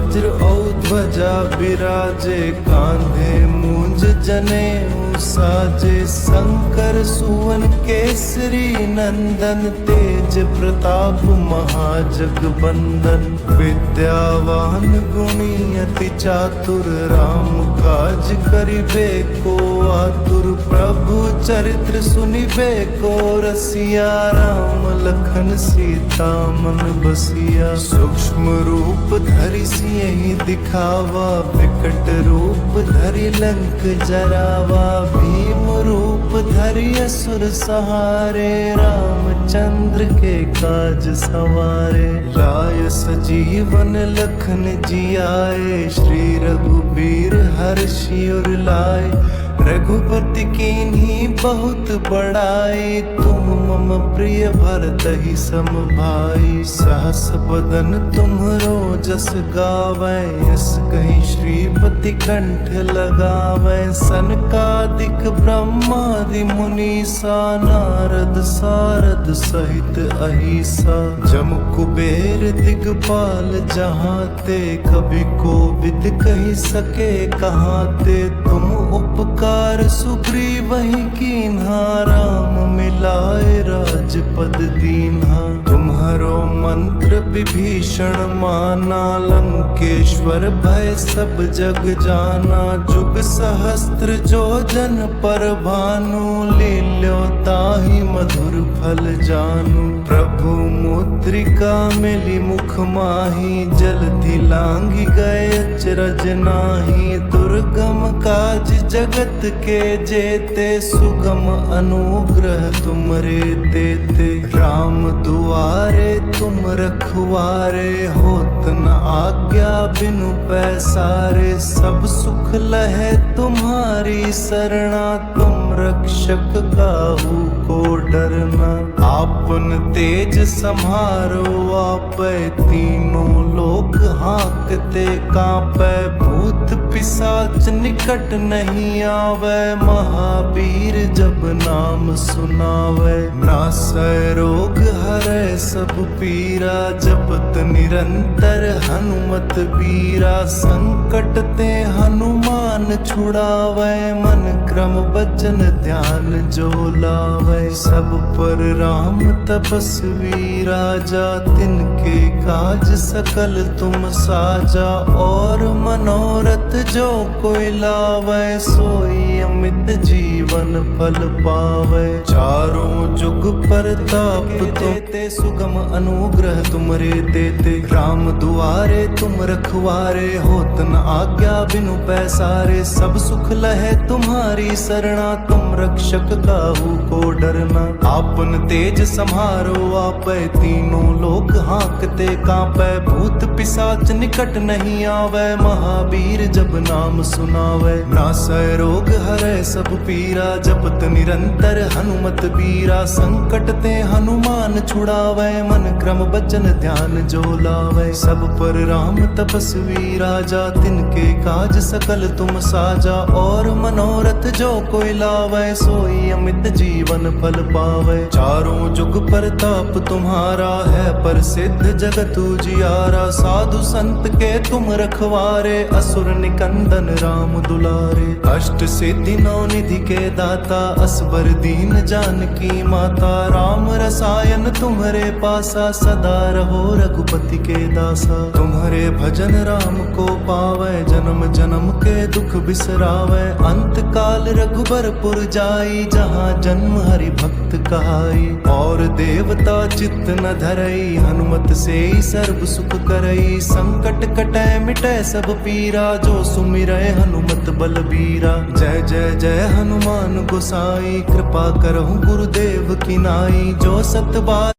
वज्र औ ध्वजा बिराजे, कांधे मूंज जनेऊ साजे। शंकर सुवन केसरी नंदन, तेज प्रताप महाजगबंदन। विद्यावान गुणी अति चातुर, राम काज करिबे को आतुर। प्रभु चरित्र सुनिबे को रसिया, राम लखन सीता मन बसिया। सूक्ष्म रूप धरि सियहि दिखावा, विकट रूप धरि लंक जरावा। भीम रूप धरि असुर सहारे, रामचंद्र के काज सवारे। लाय सजीवन लखन जियाए, श्री रघुबीर हर्षि उर लाए। रघुपति कीन्ही बहुत बड़ाई, तुम मम प्रिय भरतहि सम भाई। सहस बदन तुम्हरो जस गावै, यस कहीं श्रीपति कंठ लगावै। सनकादिक ब्रह्मादि मुनीसा, नारद सारद सहित अहिसा। जम कुबेर दिगपाल जहाँ ते, कभी कोविद कही सके कहाँ ते। तुम उपकार सुग्रीवहि कीन्हा, राम मिलाए राजपद दीन्हा। तुम्हरो मंत्र विभीषण माना, लंकेश्वर भय सब जग जाना। जुग सहस्त्र जो जन पर भानु, लील्यो ताहि मधुर फल जानू। प्रभु मुद्रिका मिली मुख माही, जलधि लांघि गए अचरज नाही। दुर्गम काज जगत के जेते, सुगम अनुग्रह तुमरे तेते। राम दुआरे तुम रखवारे, होत न आज्ञा बिनु पैसारे। सब सुख लहे तुम्हारी सरना, तुम रक्षक काहू को डरना। आपन तेज सम्हारो आपै, तीनों लोक हाँकते कांपै। भूत पिशाच निकट नहीं आवे, महावीर जब नाम सुनावे। नासै रोग हरै सब पीरा, जपत निरंतर हनुमत बीरा। संकट ते हनुमान छुड़ावे, मन क्रम बचन ध्यान जो लावे। सब पर राम तपस्वी राजा, तिनके काज सकल तुम साजा। और मनोरथ जो कोई लावे, सोई अमित जीवन फल पावे। चारों जुग परताप तुमते, सुगम अनुग्रह तुमरे तेते। राम दुआरे तुम रखवारे, होत न आज्ञा बिनु पैसारे। सब सुख लहे तुम्हारी सरना, तुम रक्षक काहू को डरना। आपन तेज सम्हारो आपै, तीनों लोक हाँकते कांपै। भूत पिशाच निकट नहीं आवे, महावीर जब नाम सुनावे। नासै रोग हरै सब पीरा, जपत निरंतर हनुमत बीरा। संकट ते हनुमान छुड़ावे, मन क्रम बचन ध्यान जो लावे। सब पर राम तपस्वी राजा, तिनके काज सकल तुम साजा। और मनोरथ जो कोई लावे, सोई अमित जीवन फल पावे। चारों जुग परताप तुम्हारा है, प्रसिद्ध जगत उजियारा। साधु संत के तुम रखवारे, असुर निकंदन राम दुलारे। अष्ट सिद्धि नौ निधि के दाता, असबर दीन जानकी माता। राम रसायन तुम्हरे पासा, सदा रहो रघुपति के दासा। तुम्हरे भजन राम को पावे, जन्म जन्म के दुख बिसरावे। अंत काल रघुबरपुर जाई, जहाँ जन्म हरि भक्त कहाई। और देवता चित्त न धरई, हनुमत से ही सर्व सुख करई। संकट कटै मिटै सब पीरा, जो सुमिरै हनुमत बलबीरा। जय जय जय हनुमान गोसाई, कृपा करहु गुरुदेव की नाई। जो सत बार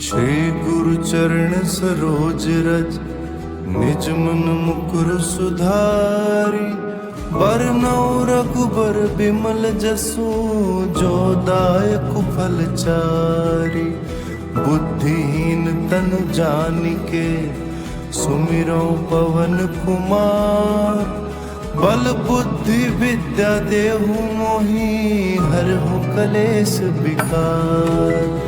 श्री गुरु चरण सरोज रज, निज मन मुकुर सुधारी। बरनौ रघुबर बिमल जसु, जो दायक फलचारी। बुद्धिहीन तनु जानिके, सुमिरो पवन कुमार। बल बुद्धि विद्या देहु मोहि, हरहु कलेश विकार।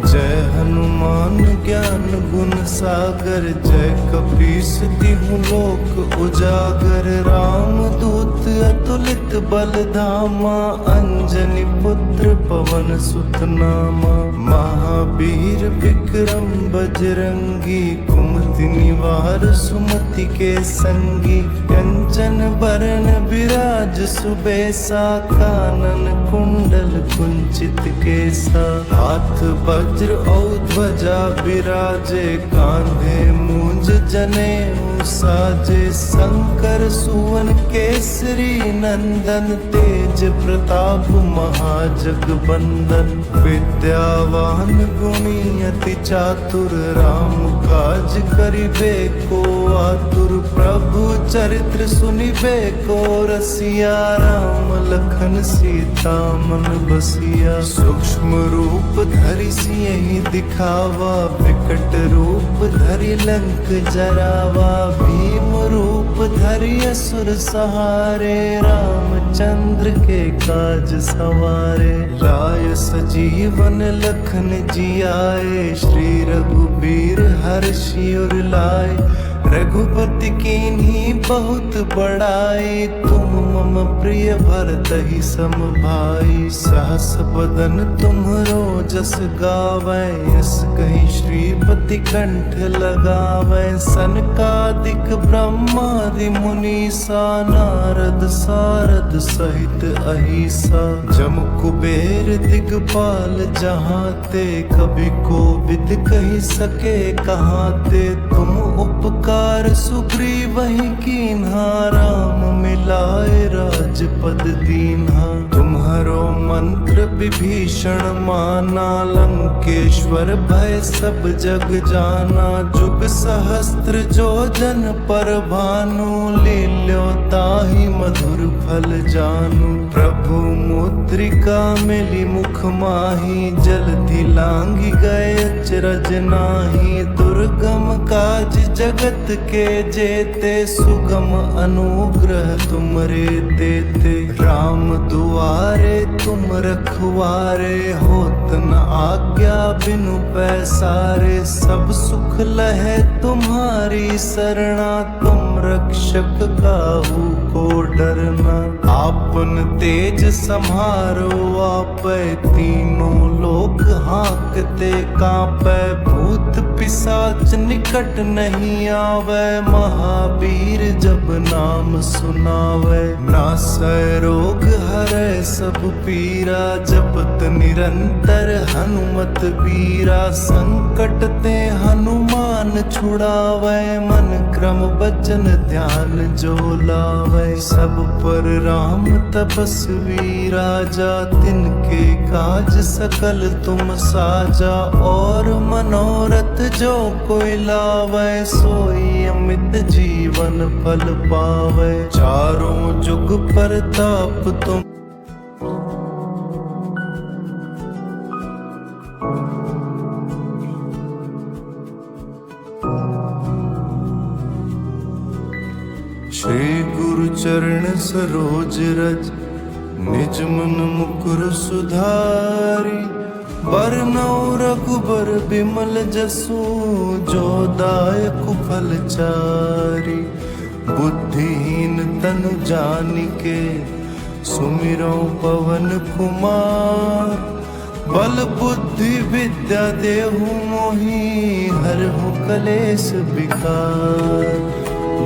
जय हनुमान ज्ञान गुण सागर, जय कपीस तिहु लोक उजागर। राम दूत अतुलित बल धामा, अंजनी पुत्र पवन सुत नामा। महावीर विक्रम बजरंगी, कुमति निवार सुमति के संगी। कंचन बरन विराज सुबेसा, कानन कुंडल कुंचित केसा। हाथ वज्र और ध्वजा विराजे, कांधे मूंज जनेऊ साजे। शंकर सुवन केसरी नंदन, तेज प्रताप महाजगबंदन। विद्यावान गुणी अति चातुर, राम काज करिबे को आतुर। प्रभु चरित्र सुनिबे को रसिया, राम लखन सीता मन बसिया। सूक्ष्म रूप धरि सियहि दिखावा, विकट रूप धरि लंक जरावा। भीम रूप धरि असुर सहारे, रामचंद्र के काज सवारे। लाय सजीवन लखन जियाए, श्री रघुबीर हर्षि उर लाए। रघुपति कीन्ही बहुत बड़ाई, तुम मम प्रिय भरतहि सम भाई। सहस बदन तुम्हरो जस गावै, यस कहि श्रीपति कंठ लगावै। सनकादिक ब्रह्मादि मुनीसा, नारद सारद सहित अहिसा। जम कुबेर दिगपाल जहाते, कवि कोविद कहि सके कहाते। तुम उपकार सुग्रीवहि कीन्हा, राम मिलाए राजपद दीन्हा। तुम्हरो मंत्र विभीषण माना, लंकेश्वर भय सब जग जाना। जुग सहस्त्र जो जन पर भानु, लील्यो ताहि मधुर फल जानू। प्रभु मुद्रिका मिली मुख माही, जलधि लांघि गए अचरज नाही। दुर्गम काज जगत के जेते, सुगम अनुग्रह तुमरे तेते। राम दुआरे तुम रखवारे, होत न आज्ञा बिनु पैसारे। सब सुख लहे तुम्हारी सरना, तुम रक्षक काहू को डरना। आपन तेज सम्हारो आपै, तीनों लोक हांकते कांपै। भूत पिशाच निकट नहीं आवे, महावीर जब नाम सुनावे। नासै रोग हरै सब पीरा, जपत निरंतर हनुमत बीरा। संकट ते हनुमान छुड़ावे, मन क्रम बचन ध्यान जो लावे। सब पर राम तपस्वी राजा, तिनके काज सकल तुम साजा। और मनोरथ जो कोई लावे, सोई अमित जीवन फल पावे। चारों जुग परताप तुम श्री गुरु चरण सरोज रज, निज मन मुकुर सुधारी। बरनौ रघुबर बिमल जसु, जो दायक फल चारी। बुद्धिहीन तनु जानिके, सुमिरो पवन कुमार। बल बुद्धि विद्या देहु मोहि, हरहु कलेश विकार।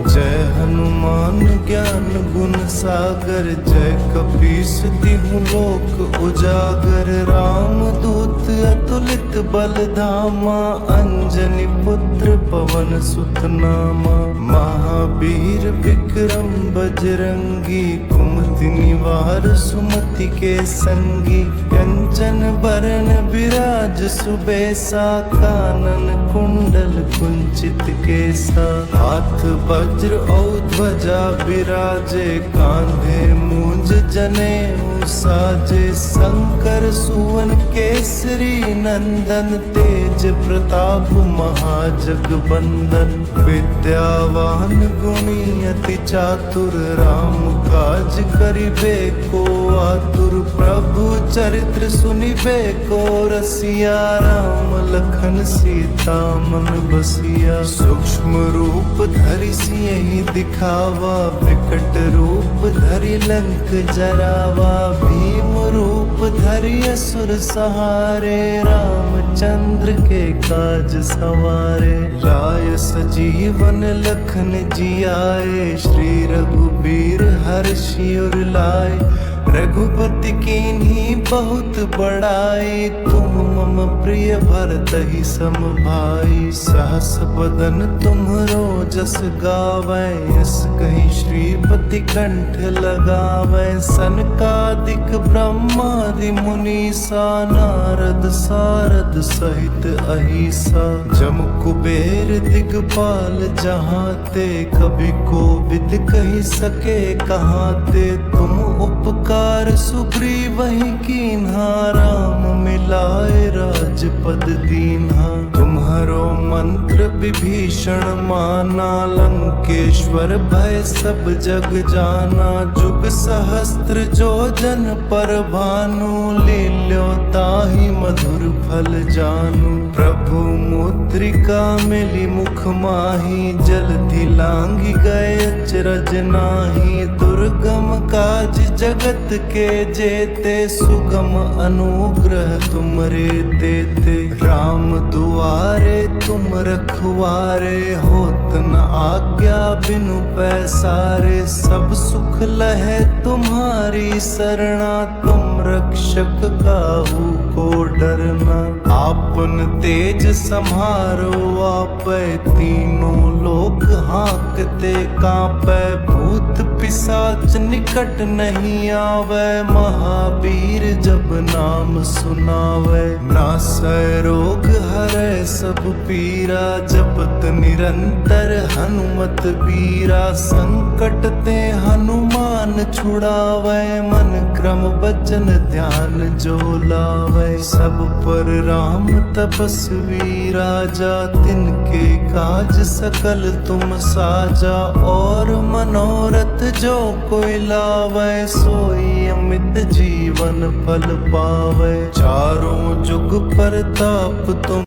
जय हनुमान ज्ञान गुण सागर, जय कपीस तिहु लोक उजागर। राम दूत अतुलित बल धामा, अंजनी पुत्र पवन सुत नामा। महावीर विक्रम बजरंगी, कुमति निवार सुमति के संगी। कंचन बरन विराज सुबेसा, कानन कुंडल कुंचित केसा। हाथ वज्र और ध्वजा विराजे, कांधे मूंज जनेऊ साजे। शंकर सुवन केसरी नंदन तेज प्रताप महाजगबंदन विद्यावान गुणी अति चातुर राम काज करिबे को आतुर प्रभु चरित्र सुनिबे को रसिया राम लखन सीता मन बसिया सूक्ष्म रूप धरि सियहि दिखावा विकट रूप धरि लंक जरावा भीम रूप धरि असुर सहारे रामचंद्र के काज सवारे लाय सजीवन लखन जियाए श्री रघुबीर हर्षि उर लाए रघुपति कीन्ही बहुत बड़ाई तुम मम प्रिय भरतहि सम भाई सहस बदन तुम्हरो जस गावै यस कहीं श्रीपति कंठ लगावै सनकादिक ब्रह्मादि मुनीसा नारद सारद सहित अहिसा जम कुबेर दिगपाल जहाँ ते कभी कोविद कही सके कहाँ ते तुम उपकार सुग्रीवहि कीन्हा राम मिलाए राजपद दीन्हा तुम्हारो मंत्र विभीषण माना लंकेश्वर भय सब जग जाना जुग सहस्त्र जो जन पर भानु लील्यो ताहि मधुर फल जानू प्रभु मुद्रिका मिली मुख माही जलधि लांघि गए अचरज नाही दुर्गम काज जगत के जेते सुगम अनुग्रह तुमरे तेते राम दुआरे तुम रखवारे होत न आज्ञा बिनु पैसारे सब सुख लहे तुम्हारी सरना तुम रक्षक काहू को डरना आपन तेज सम्हारो आपै तीनों लोक हाँकते कांपै भूत पिशाच निकट नहीं आवे महावीर जब नाम सुनावे नासै रोग हरै सब पीरा जपत निरंतर हनुमत बीरा संकट ते हनुमान छुड़ावे मन क्रम बचन ध्यान जो लावे सब पर राम तपस्वी राजा तिनके काज सकल तुम साजा और मनोरथ जो कोई लावे सोई अमित जीवन फल पावे चारों जुग परताप तुम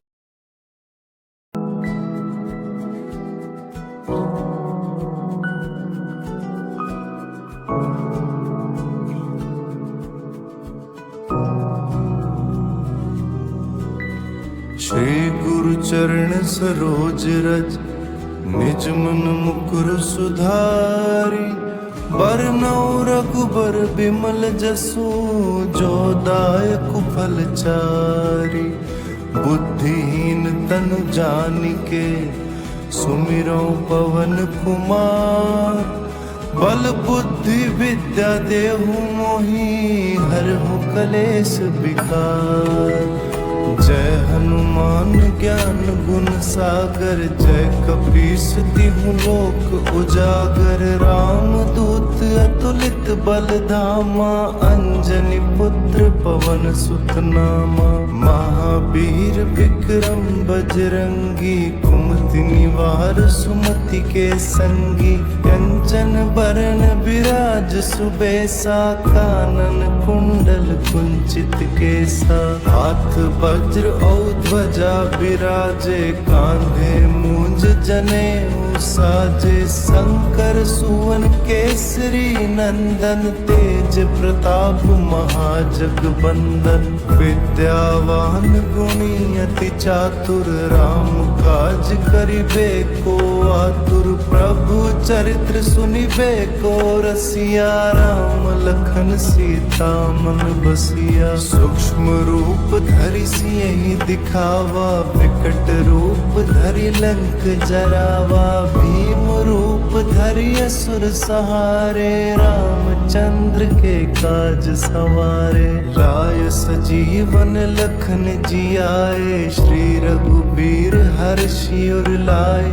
श्री गुरु चरण सरोज रज निज मन मुकुर सुधारी बरनौ रघुबर बिमल जसु जो दायक फल चारी बुद्धिहीन तनु जानिके सुमिरौ पवन कुमार बल बुद्धि विद्या देहु मोहि हरहु कलेश विकार जय हनुमान ज्ञान गुण सागर जय कपीस तिहु लोक उजागर राम दूत अतुलित बल धामा अंजनी पुत्र पवन सुत नामा महावीर विक्रम बजरंगी कुमति निवार सुमति के संगी कंचन बरन विराज सुबेसा कानन कुंडल कुंचित केसा हाथ वज्र और ध्वजा विराजे कांधे मूंज जनेऊ साजे शंकर सुवन केसरी नंदन तेज प्रताप महाजगबंदन विद्यावान गुणी अति चातुर राम काज करिबे को आतुर प्रभु चरित्र सुनिबे को रसिया राम लखन सीता मन बसिया सूक्ष्म रूप धरि सियहि दिखावा विकट रूप धरि लंक जरावा भीम रूप धरि असुर सहारे रामचंद्र के काज सवारे लाय सजीवन लखन जियाए श्री रघुबीर हर्षि उर लाए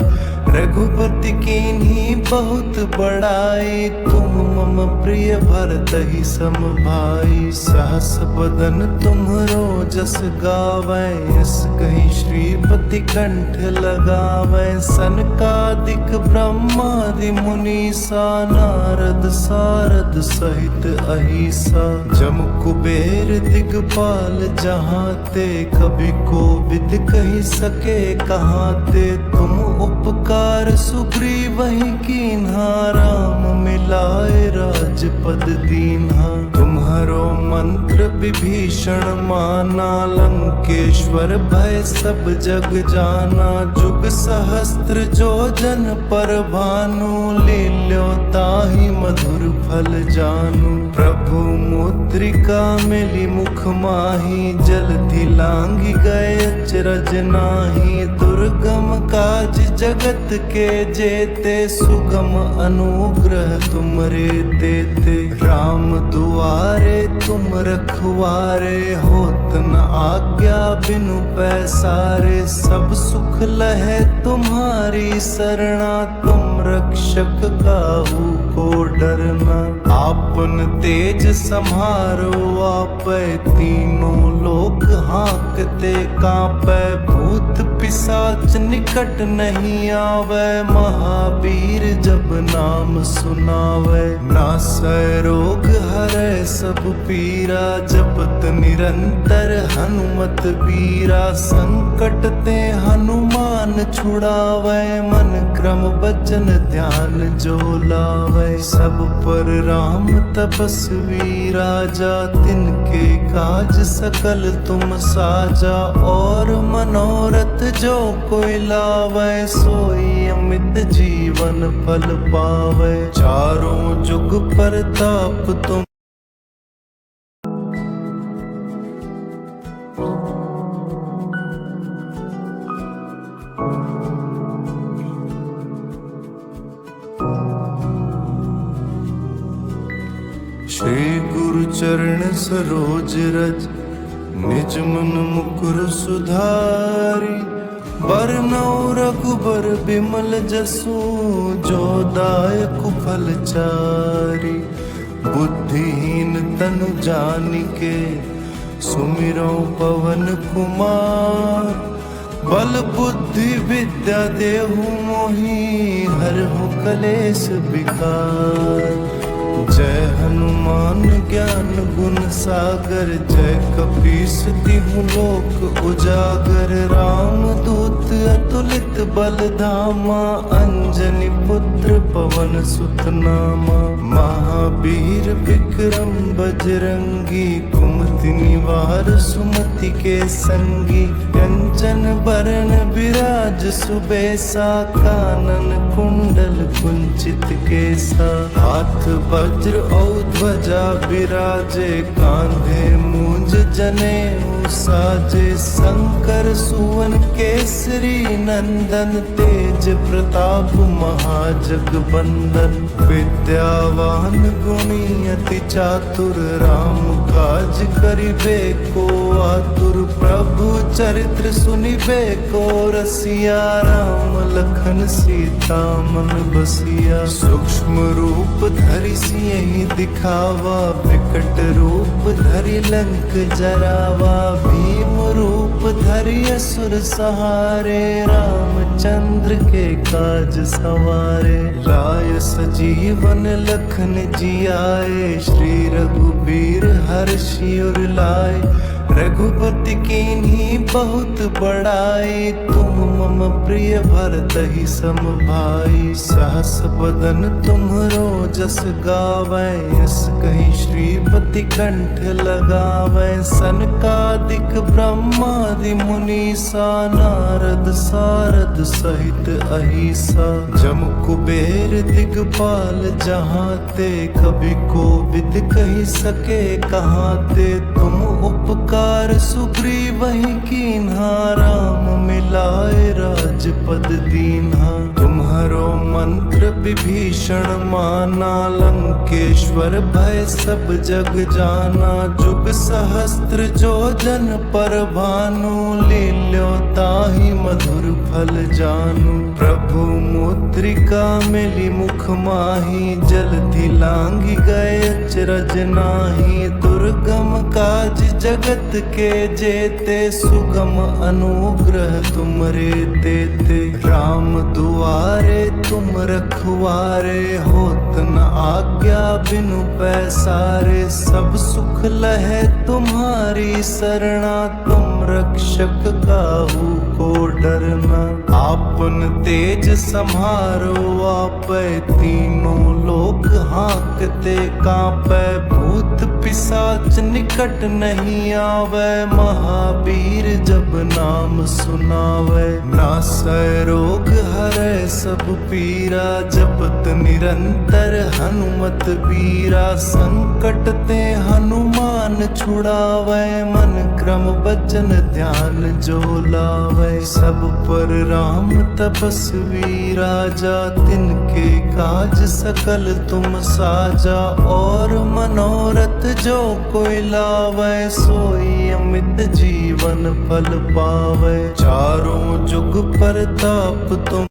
रघुपति कीन्ही बहुत बड़ाई, तुम मम प्रिय भरतहि सम भाई। सहस बदन तुम्हरो जस गावै, यस कहीं श्रीपति कंठ लगावै। सनकादिक ब्रह्मादि मुनीसा, नारद सारद सहित अहिसा। जम कुबेर दिगपाल जहाँ ते, कभी कोविद कही सके कहाँ ते। तुम उपकार सुग्रीवहि कीन्हा, राम मिलाए राजपद दीन्हा। तुम्हारो मंत्र विभीषण माना, लंकेश्वर भय सब जग जाना। जुग सहस्त्र जो जन पर भानु, लील्यो ताहि मधुर फल जानू। प्रभु मुद्रिका मिली मुख माही, जलधि लांघि गए अचरज नाही। दुर्गम काज जगत के जेते, सुगम अनुग्रह तुमरे तेते। राम दुआरे तुम रखवारे, होत न आज्ञा बिनु पैसारे। सब सुख लहे तुम्हारी सरना, तुम रक्षक काहू को डरना। आपन तेज सम्हारो आपै, तीनों लोक हाँकते कांपै। भूत पिशाच निकट नहीं आवे, महावीर जब नाम सुनावे। नासै रोग हरै सब पीरा, जपत निरंतर हनुमत बीरा। संकट ते हनुमान छुड़ावे, मन क्रम बचन ध्यान जो लावे। सब पर राम तपस्वी राजा, तिनके काज सकल तुम साजा। और मनोरथ जो कोई लावे, सोई अमित जीवन फल पावे। चारों जुग परताप तुम श्री गुरु चरण सरोज रज, निज मन मुकुर सुधारी। बरनौ रघुबर बिमल जसु, जो दायक फल चारी। बुद्धिहीन तनु जानिके, सुमिरौ पवन कुमार। बल बुद्धि विद्या देहु मोहि, हरहु कलेश विकार। जय हनुमान ज्ञान गुण सागर, जय कपीस तिहु लोक उजागर। राम दूत अतुलित बल धामा, अंजनी पुत्र पवन सुत नामा। महावीर विक्रम बजरंगी, कुमति निवार सुमति के संगी। कंचन बरन विराज सुबेसा, कानन कुंडल कुंचित केसा। हाथ वज्र और ध्वजा विराजे, कांधे मूंज जनेऊ साजे। शंकर सुवन केसरी नंदन, तेज प्रताप महाजगबंदन। विद्यावान गुणी अति चातुर, राम काज करिबे को आतुर। प्रभु चरित्र सुनिबे को रसिया, राम लखन सीता मन बसिया। सूक्ष्म रूप धरि सियहि दिखावा, विकट रूप धरि लंक जरावा। भीम रूप धरि असुर सहारे, रामचंद्र के काज सवारे। लाय सजीवन लखन जियाए, श्री रघुबीर हर्षि उर लाए। रघुपति कीन्ही बहुत बड़ाई, तुम मम प्रिय भरतहि सम भाई। सहस बदन तुम्हरो जस गावै, यस कहीं श्रीपति कंठ लगावै। सनकादिक ब्रह्मादि मुनीसा, नारद सारद सहित अहिसा। जम कुबेर दिगपाल जहाँ ते, कभी कोविद कही सके कहाँ ते। तुम उपकार सुग्रीवहि कीन्हा, राम मिलाए राजपद दीन्हा। तुम्हारो मंत्र विभीषण माना, लंकेश्वर भय सब जग जाना। जुग सहस्त्र जो जन पर भानु, लील्यो ताहि मधुर फल जानू। प्रभु मुद्रिका मिली मुख माही, जलधि लांघि गए अचरज नाही। दुर्गम काज जगत के जेते, सुगम अनुग्रह तुमरे तेते। राम दुआरे तुम रखवारे, होत न आज्ञा बिनु पैसारे। सब सुख लहे तुम्हारी सरना, तुम रक्षक काहू को डरना। आपन तेज सम्हारो आपै, तीनों लोक हाँकते कांपै। भूत पिशाच निकट नहीं आवे, महावीर जब नाम सुनावे। नासै रोग हरै सब पीरा, जपत निरंतर हनुमत बीरा। संकट ते हनुमान छुड़ावे, मन क्रम बचन ध्यान जो लावे। सब पर राम तपस्वी राजा, तिनके काज सकल तुम साजा। और मनोरथ जो कोई लावे, सोई अमित जीवन फल पावे। चारों जुग परताप तुम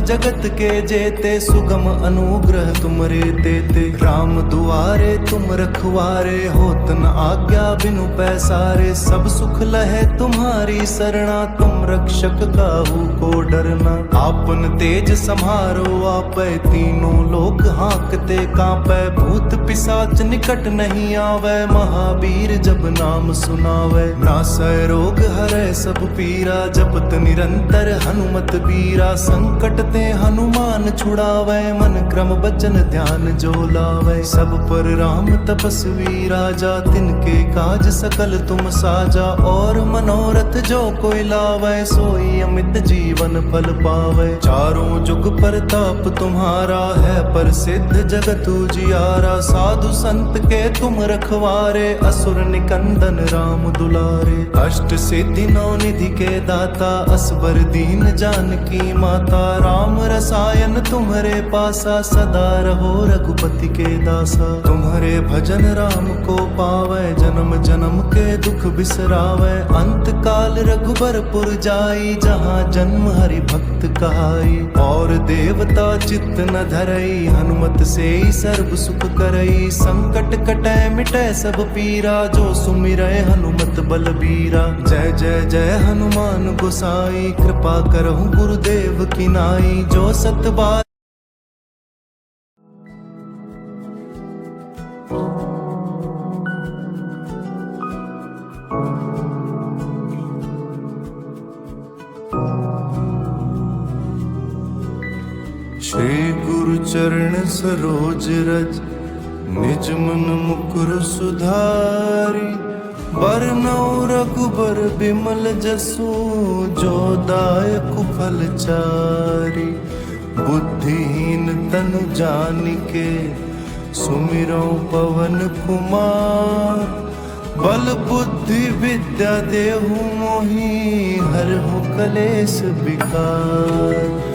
जगत के जेते, सुगम अनुग्रह तुमरे तेते। राम दुआरे तुम रखवारे, होत न आज्ञा बिनु पैसारे। सब सुख लहे तुम्हारी सरना, तुम रक्षक काहू को डरना। आपन तेज सम्हारो आपै, तीनों लोक हाँकते कांपै। भूत पिशाच निकट नहीं आवे, महावीर जब नाम सुनावे। नासै रोग हरै सब पीरा, जपत निरंतर हनुमत बीरा। संकट ते हनुमान छुड़ावे, मन क्रम बचन ध्यान जो लावे। सब पर राम तपस्वी राजा, तिनके काज सकल तुम साजा। और मनोरथ जो कोई लावे, सोई अमित जीवन फल पावे। चारों जुग परताप तुम्हारा है, प्रसिद्ध जगत उजियारा। साधु संत के तुम रखवारे, असुर निकंदन राम दुलारे। अष्ट सिद्धि नौ निधि के दाता, असबर दीन जानकी माता। राम रसायन तुम्हारे पासा, सदा रहो रघुपति के दासा। तुम्हारे भजन राम को पावे, जन्म जन्म के दुख बिसरावे। अंत काल रघुबरपुर जाई, जहाँ जन्म हरि भक्त कहाई। और देवता चित्त न धरई, हनुमत से ही सर्व सुख करई। संकट कटै मिटै सब पीरा, जो सुमिरै हनुमत बलबीरा। जय जय जय हनुमान गोसाई, कृपा करहु गुरुदेव की नाई। जो सत बार श्री गुरु चरण सरोज रज, निज मन मुकुर सुधारी। बरनौ रघुबर बिमल जसु, जो दायक फल चारी। बुद्धिहीन तनु जानिके, सुमिरौ पवन कुमार। बल बुद्धि विद्या देहु मोहि, हरहु कलेश विकार।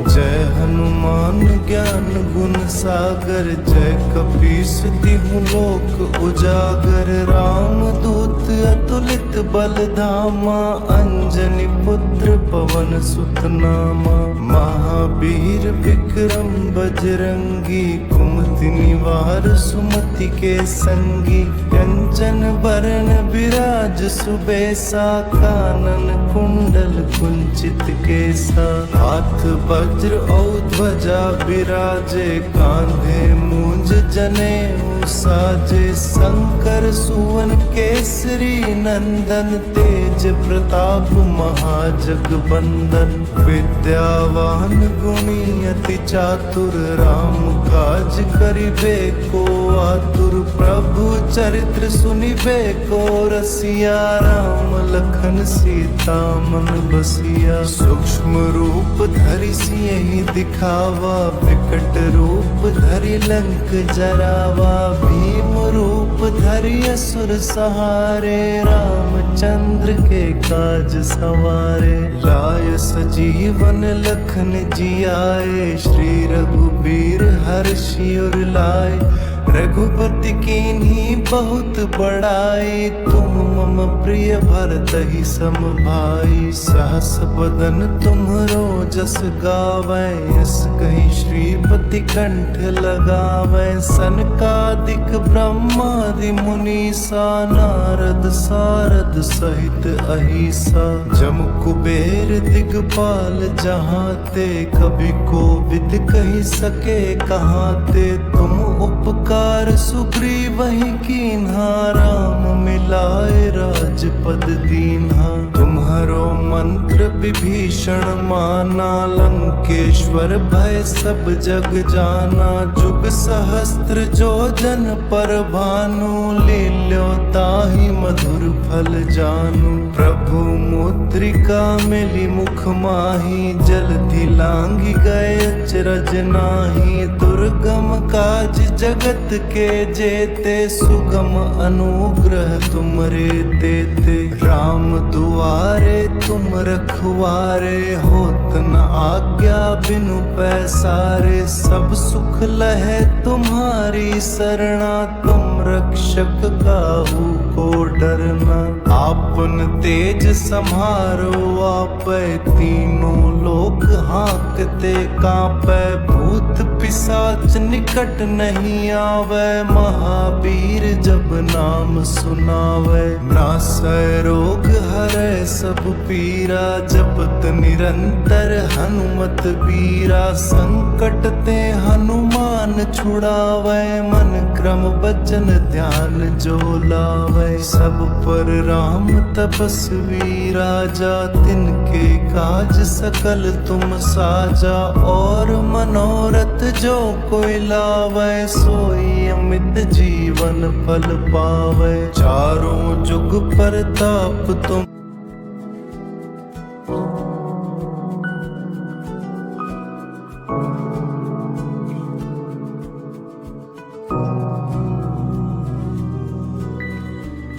जय हनुमान ज्ञान गुण सागर, जय कपीस तिहु लोक उजागर। राम दूत अतुलित बल धामा, अंजनी पुत्र पवन सुत नामा। महावीर विक्रम बजरंगी, कुमति निवार सुमति के संगी। कंचन बरन विराज सुबेसा, कानन कुंडल कुंचित केसा। हाथ वज्र और ध्वजा विराजे, कांधे मूंज जनेऊ साजे। शंकर सुवन केसरी नंदन, तेज प्रताप महाजगबंदन। विद्यावान गुणी अति चातुर, राम काज करिबे को आतुर। प्रभु चरित्र सुनिबे को रसिया, राम लखन सीता मन बसिया। सूक्ष्म रूप धरि सियहि दिखावा, विकट रूप धरि लंक जरावा। भीम रूप धरि असुर सहारे, रामचंद्र के काज सवारे। लाय सजीवन लखन जियाए, श्री रघुबीर हर्षि उर लाए। रघुपति कीन्ही बहुत बड़ाई, तुम मम प्रिय भरतहि सम भाई। सहस बदन तुम्हरो जस गावै यस कहीं श्रीपति कंठ लगावै सनकादिक ब्रह्मादि मुनीसा नारद सारद सहित अहिसा जम कुबेर दिगपाल जहाँ ते कभी को विद कही सके कहाँ ते तुम उपकार सुग्रीव वही कीन्हा राम मिलाए राजपद दीन्हा तुम्हारो मंत्र विभीषण माना लंकेश्वर भय सब जग जाना जुग सहस्त्र जो जन पर भानु लील्यो ताहि मधुर फल जानू प्रभु मुद्रिका मिली मुख माही जलधि लांघि गए अचरज नाही दुर्गम काज जगत के जेते सुगम अनुग्रह तुमरे तेते राम दुआरे तुम रखवारे होत न आज्ञा बिनु पैसारे सब सुख लहे तुम्हारी सरना तुम रक्षक काहू को डरना आपन तेज सम्हारो आपै तीनों लोक हाँकते कांपै भूत पिशाच निकट नहीं आवे महावीर जब नाम सुनावे नासै रोग हरै सब पीरा जपत निरंतर हनुमत बीरा संकट ते हनुमान छुड़ावे मन क्रम बचन ध्यान जो लावे सब पर राम तपस्वी राजा तिनके काज सकल तुम साजा और मनोरथ जो कोई लावे सोई अमित जीवन फल पावे चारों जुग परताप तुम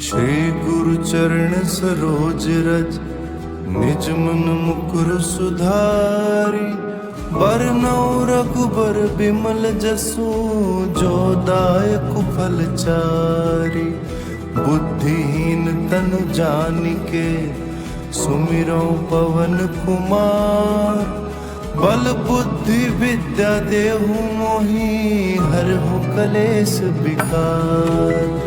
श्री गुरु चरण सरोज रज निज मन मुकुर सुधारी बरनौ रघुबर बिमल जसु जो दायक फल चारी बुद्धिहीन तनु जानिके सुमिरौ पवन कुमार बल बुद्धि विद्या देहु मोहि हरहु कलेश विकार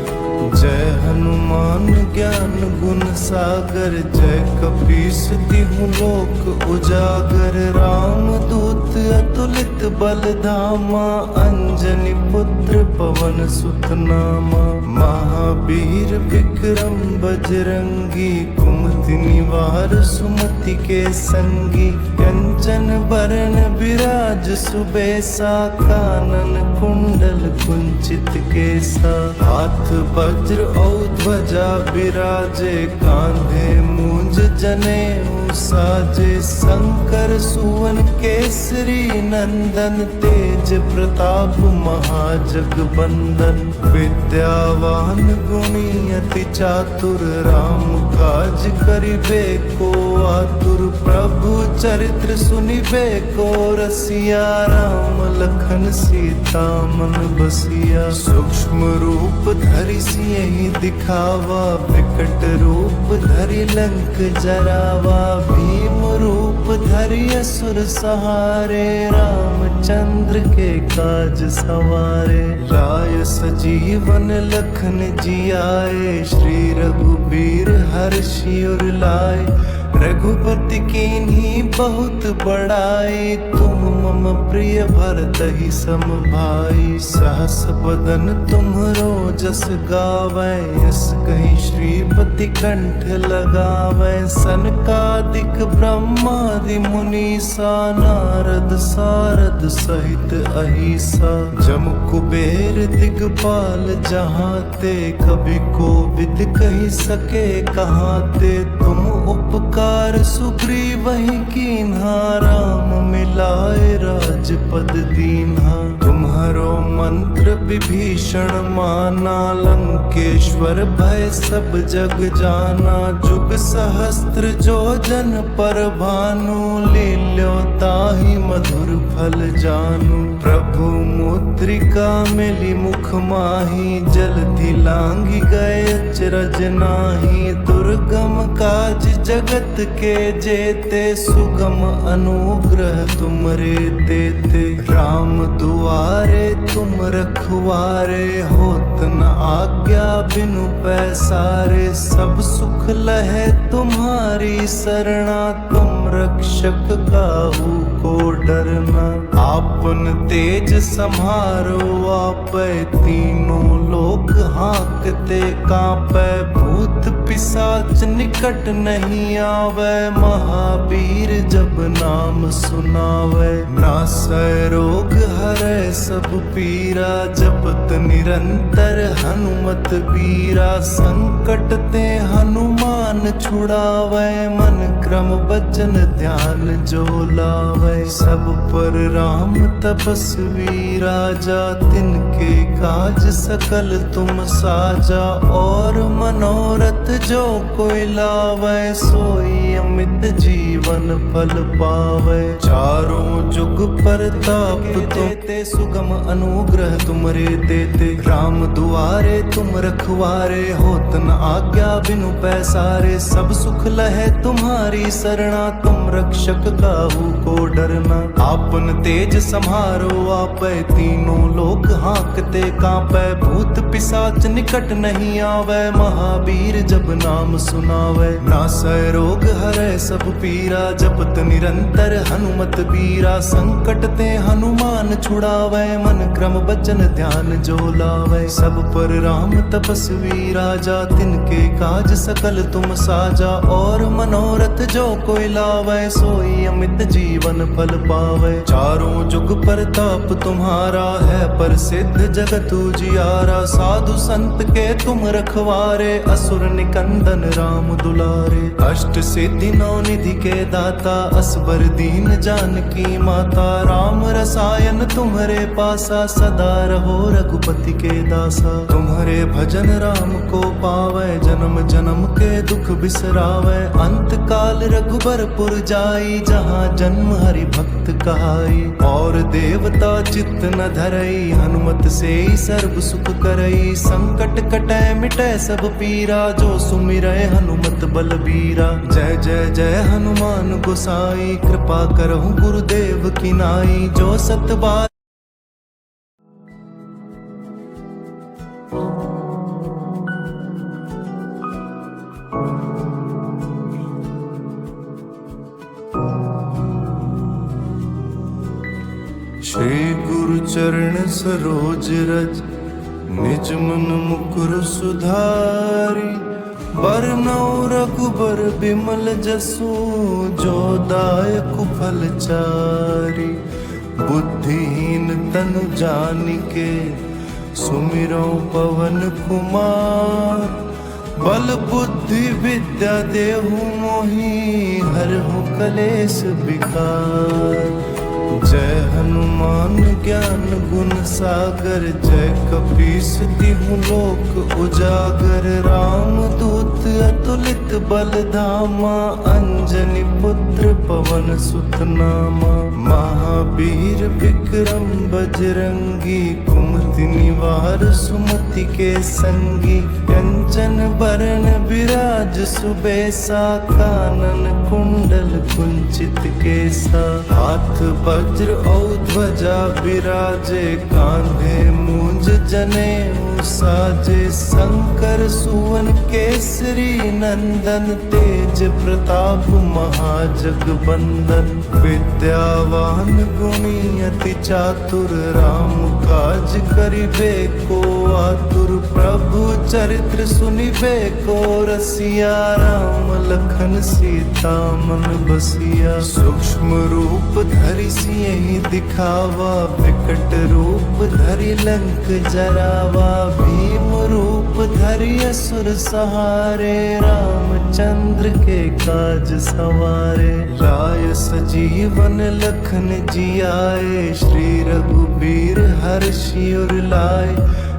जय हनुमान ज्ञान गुण सागर जय कपीस तिहु लोक उजागर राम दूत अतुलित बल धामा अंजनी पुत्र पवन सुत नामा महावीर विक्रम बजरंगी कुमति निवार सुमति के संगी कंचन बरन विराज सुबेसा कानन कुंडल कुंचित केसा हाथ वज्र और ध्वजा विराजे कांधे मूंज जनेऊ साजे शंकर सुवन केसरी नंदन तेज प्रताप महाजगबंदन विद्यावान गुणी अति चातुर राम काज करिबे को आतुर प्रभु चरित्र सुनिबे को रसिया राम लखन सीता मन बसिया सूक्ष्म रूप धरि सियहि दिखावा विकट रूप धरि लंक जरावा भीम रूप धरि असुर सहारे रामचंद्र के काज सवारे लाय सजीवन लखन जियाए श्री रघुबीर हर्षि उर लाए रघुपति कीन्ही बहुत बड़ाई तुम मम प्रिय भरतहि सम भाई सहस बदन तुम्हरो जस गावै यस कहीं श्रीपति कंठ लगावै सनकादिक ब्रह्मादि मुनीसा नारद सारद सहित अहिसा जम कुबेर दिगपाल जहाँ ते कभी को विद कही सके कहाँ ते तुम उपकार सुग्रीव वही कीन्हा राम मिलाए राजपद दीन्हा तुम्हारो मंत्र विभीषण माना लंकेश्वर भय सब जग जाना जुग सहस्त्र जो जन पर भानु लील्यो ताहि मधुर फल जानू। प्रभु मुद्रिका मिली मुख माही, जलधि लांघि गए अचरज नाही। दुर्गम काज जगत के जेते, सुगम अनुग्रह तुमरे तेते। राम दुआरे तुम रखवारे, होत न आज्ञा बिनु पैसारे। सब सुख लहे तुम्हारी सरना, तुम रक्षक काहू को डरना। आपन तेज सम्हारो आपै, तीनों लोक हाँकते कांपै। भूत पिशाच निकट नहीं आवे, महावीर जब नाम सुनावे। नासै रोग हरै सब पीरा, जपत निरंतर हनुमत बीरा। संकट ते हनुमान छुड़ावे, मन क्रम बचन ध्यान जो लावे। सब पर राम तपस्वी राजा, तिनके काज सकल तुम साजा। और मनोरथ जो कोई लावे, सोई अमित जीवन फल पावे। चारों जुग परताप तुमते, सुगम अनुग्रह तुमरे तेते। राम दुआरे तुम रखवारे, होत न आज्ञा बिनु पैसारे। सब सुख लहे तुम्हारी सरना, तुम रक्षक काहू को डरना। आपन तेज सम्हारो आपै, तीनों लोक हाँकते कांपै। भूत पिशाच निकट नहीं आवे, महावीर जब नाम सुनावे। नासै रोग हरै सब पीरा, जपत निरंतर हनुमत बीरा। संकट ते हनुमान छुड़ावे, मन क्रम बचन ध्यान जो लावे। सब पर राम तपस्वी राजा, तिनके काज सकल तुम साजा। और मनोरथ जो कोई लावे, सोई अमित जीवन फल पावे। चारों जुग परताप तुम्हारा है, प्रसिद्ध जगत उजियारा। साधु संत के तुम रखवारे, असुर निकंदन राम दुलारे। अष्ट सिद्धि नौ निधि के दाता, असबर दीन जानकी माता। राम रसायन तुम्हारे पासा, सदा रहो रघुपति के दासा। तुम्हारे भजन राम को पावे, जन्म जन्म के दुख बिसरावे। अंत काल रघुबरपुर जाई, जहाँ जन्म हरि भक्त कहाई। और देवता चित्त न धरई, हनुमत से ही सर्व सुख करई। संकट कटै मिटै सब पीरा, जो सुमिरै हनुमत बलबीरा। जय जय जय हनुमान गोसाई, कृपा करहु गुरुदेव की नाई। जो सत बार श्री गुरु चरण सरोज रज, निज मन मुकुर सुधारी। बरनौ रघुबर बिमल जसु, जो दायक फल चारी। बुद्धिहीन तनु जानिके, सुमिरौ पवन कुमार। बल बुद्धि विद्या देहु मोहि, हरहु कलेश विकार। जय हनुमान ज्ञान गुण सागर, जय कपीस तिहु लोक उजागर। राम दूत अतुलित बल धामा, अंजनी पुत्र पवन सुत नामा। महावीर विक्रम बजरंगी, कुमति निवार सुमति के संगी। कंचन बरन विराज सुबेसा, कानन कुंडल कुंचित केसा। हाथ वज्र और ध्वजा विराजे, कांधे मूंज जनेऊ साजे। शंकर सुवन केसरी नंदन, तेज प्रताप महाजगबंदन। विद्यावान गुणी अति चातुर, राम काज करिबे को आतुर। प्रभु चरित्र सुनिबे को रसिया, राम लखन सीता मन बसिया। सूक्ष्म रूप धरि सियहि दिखावा, विकट रूप धरि लंक जरावा। भीम रूप धरि असुर सहारे, रामचंद्र के काज सवारे। लाय सजीवन लखन जियाए, श्री रघुबीर हर्षि उर लाए।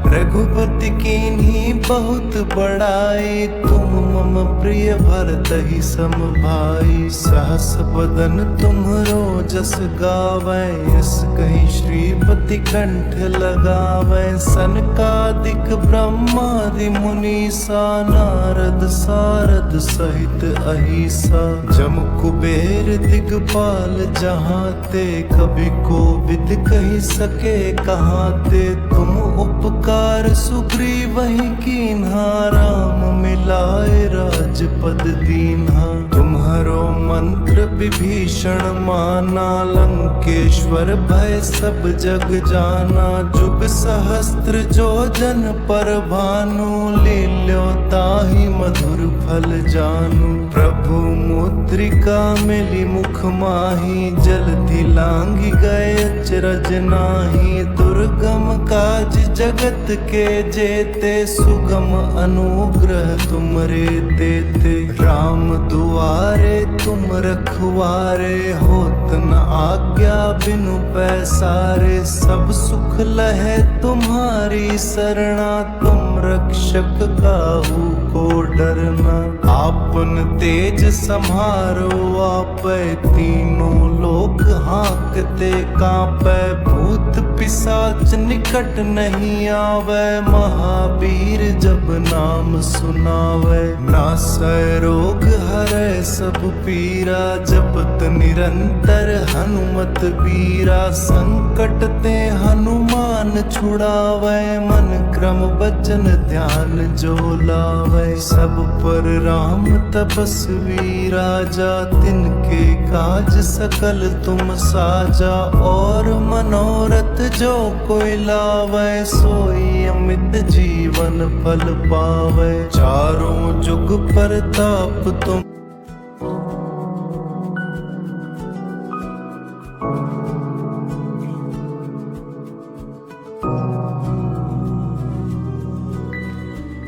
रघुपति कीन्ही बहुत बड़ाई, तुम मम प्रिय भरतहि सम भाई। सहस बदन तुम्हरो जस गावै, यस कहीं श्रीपति कंठ लगावै। सनकादिक ब्रह्मादि मुनीसा, नारद सारद सहित अहिसा। जम कुबेर दिगपाल जहाँ ते, कभी कोविद कही सके कहाँ ते। तुम उपकार सुग्रीवहि कीन्हा, राम मिलाए राजपद दीन्हा। तुम्हारो मंत्र विभीषण माना, लंकेश्वर भय सब जग जाना। जुग सहस्त्र जो जन पर भानु, लील्यो ताहि मधुर फल जानू। प्रभु मुद्रिका मिली मुख माही, जलधि लांघि गए अचरज नाही। दुर्गम काज जगत के जेते, सुगम अनुग्रह तुमरे तेते। राम दुआरे तुम रखवारे, होत न आज्ञा बिनु पैसारे। सब सुख लहे तुम्हारी सरना, तुम रक्षक काहू को डरना। आपन तेज सम्हारो आपै, तीनों लोक हाँकते कांपै। भूत पिशाच निकट नहीं आवे, महावीर जब नाम सुनावे। नासै रोग हरै सब पीरा, जपत निरंतर हनुमत बीरा। संकट ते हनुमान छुड़ावे, मन क्रम बचन ध्यान जो लावे। सब पर राम तपस्वी राजा, तिनके काज सकल तुम साजा। और मनोरथ जो कोई लावे, सोई अमित जीवन फल पावे। चारों जुग परताप तुम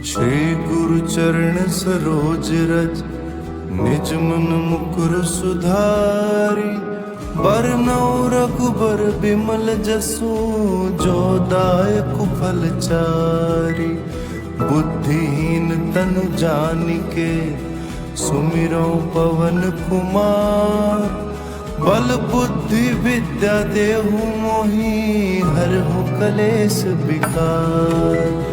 श्री गुरु चरण सरोज रज, निज मन मुकुर सुधारी। बरनौ रघुबर बिमल जसु, जो दायक फल चारी। बुद्धिहीन तनु जानिके, सुमिरौ पवन कुमार। बल बुद्धि विद्या देहु मोहि, हरहु कलेश विकार।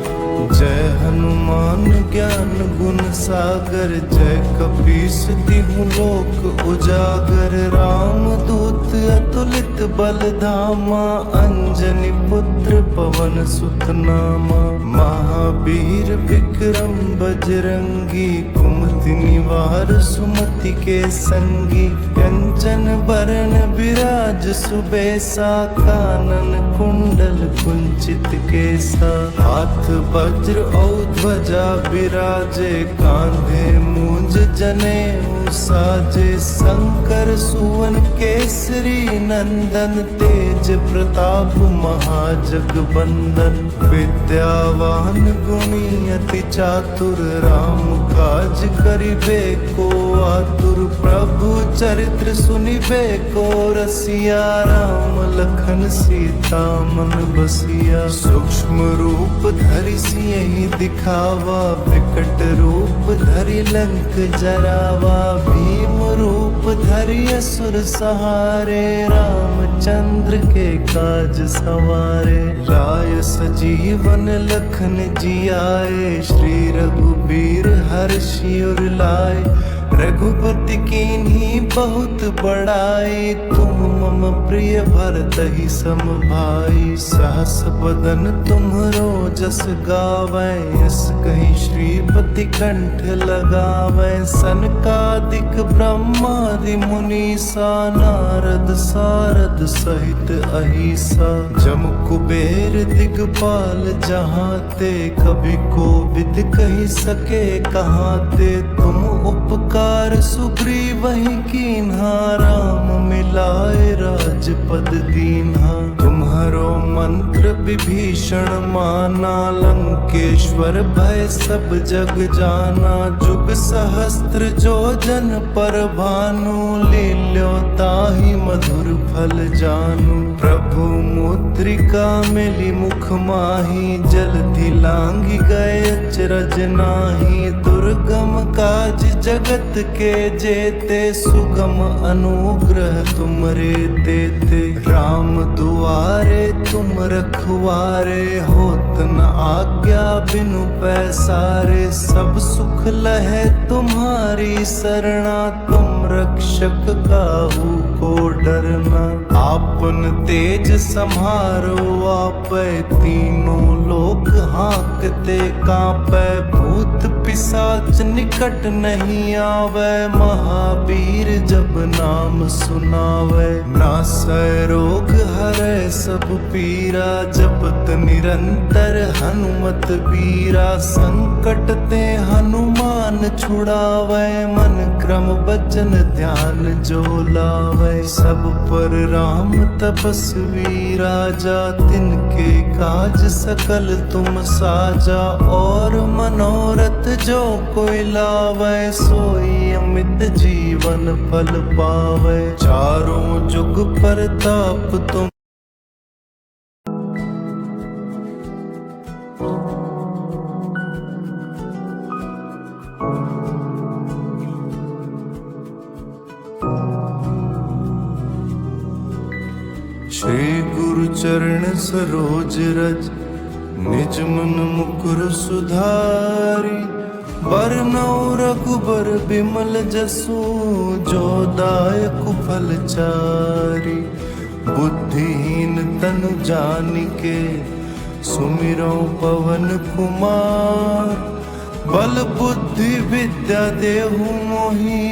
जय हनुमान ज्ञान गुण सागर, जय कपीस तिहु लोक उजागर। राम दूत अतुलित बल धामा, अंजनी पुत्र पवन सुत नामा। महावीर विक्रम बजरंगी, कुमति निवार सुमति के संगी। कंचन बरन विराज सुबेसा, कानन कुंडल कुंचित केसा। हाथ वज्र और ध्वजा विराजे, कांधे मूंज जनेऊ साजे। शंकर सुवन केसरी नंदन, तेज प्रताप महाजगबंदन। विद्यावान गुणी अति चातुर, राम काज करिबे को आतुर। प्रभु चरित्र सुनिबे को रसिया, राम लखन सीता मन बसिया। सूक्ष्म रूप धरि सियहि दिखावा, विकट रूप धरि लंक जरावा। भीम रूप धरि असुर सहारे, रामचंद्र के काज सवारे। लाय सजीवन लखन जियाए, श्री रघुबीर हर्षि उर लाए। रघुपति कीन्ही बहुत बड़ाई, तुम मम प्रिय भरतहि सम भाई। सहस बदन तुम्हरो जस गावै, यस कहीं श्रीपति कंठ लगावै। सनकादिक ब्रह्मादि मुनीसा, नारद सारद सहित अहिसा। जम कुबेर दिगपाल जहाँ ते, कभी कोविद कही सके कहाँ ते। तुम उपकार सुग्रीवहि कीन्हा, राम मिलाए राजपद दीन्हा। तुम्हारो मंत्र विभीषण माना, लंकेश्वर भय सब जग जाना। जुग सहस्त्र जो जन पर भानु, लील्यो ताहि मधुर फल जानू। प्रभु मुद्रिका मिली मुख माही, जलधि लांघि गए अचरज नाही। दुर्गम काज जगत के जेते, सुगम अनुग्रह तुमरे तेते। राम दुआरे तुम रखवारे, होत न आज्ञा बिनु पैसारे। सब सुख लहे तुम्हारी सरना, तुम रक्षक काहू को डरना। आपन तेज सम्हारो आपै, तीनों लोक हाँकते कांपै। भूत पिशाच निकट नहीं आवे, महावीर जब नाम सुनावे। नासै रोग हरै सब पीरा, जपत निरंतर हनुमत बीरा। संकट ते हनुमान छुड़ावे, मन क्रम बचन ध्यान जो लावे। सब पर राम तपस्वी राजा, तिनके काज सकल तुम साजा। और मनोरथ जो कोई लावे, सोई अमित जीवन फल पावे। चारों जुग परताप तुम श्री गुरु चरण सरोज रज, निज मन मुकुर सुधारी। बरनौ रघुबर बिमल जसु, जो दायक फल चारी। बुद्धिहीन तनु जानिके, सुमिरौ पवन कुमार। बल बुद्धि विद्या देहु मोहि,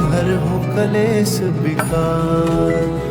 हरहु कलेश विकार।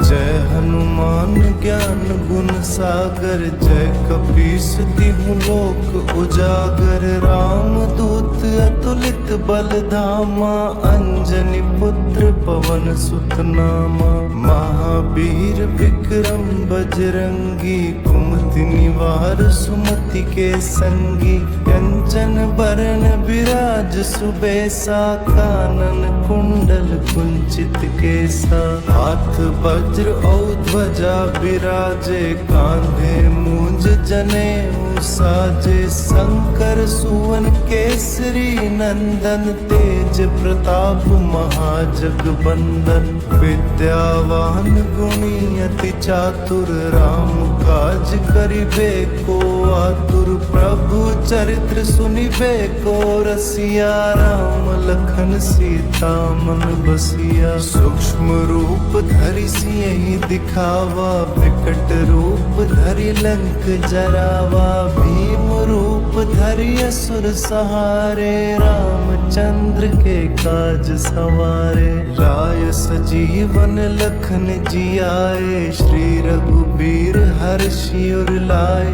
जय हनुमान ज्ञान गुण सागर, जय कपीस तिहु लोक उजागर। राम दूत अतुलित बल धामा, अंजनी पुत्र पवन सुत नामा। महावीर विक्रम बजरंगी, कुमति निवार सुमति के संगी। कंचन बरन विराज सुबेसा, कानन कुंडल कुंचित केसा। हाथ वज्र और ध्वजा विराजे, कांधे मूंज जनेऊ साजे। शंकर सुवन केसरी नंदन, तेज प्रताप महाजगबंदन। विद्यावान गुणी अति चातुर, राम काज करिबे को आतुर। प्रभु चरित्र सुनिबे को रसिया, राम लखन सीता मन बसिया। सूक्ष्म रूप धरि सियहि दिखावा, विकट रूप धरि लंक जरावा। भीम रूप धरि असुर सहारे, रामचंद्र के काज सवारे। लाय सजीवन लखन जियाए, श्री रघुबीर हर्षि उर लाए।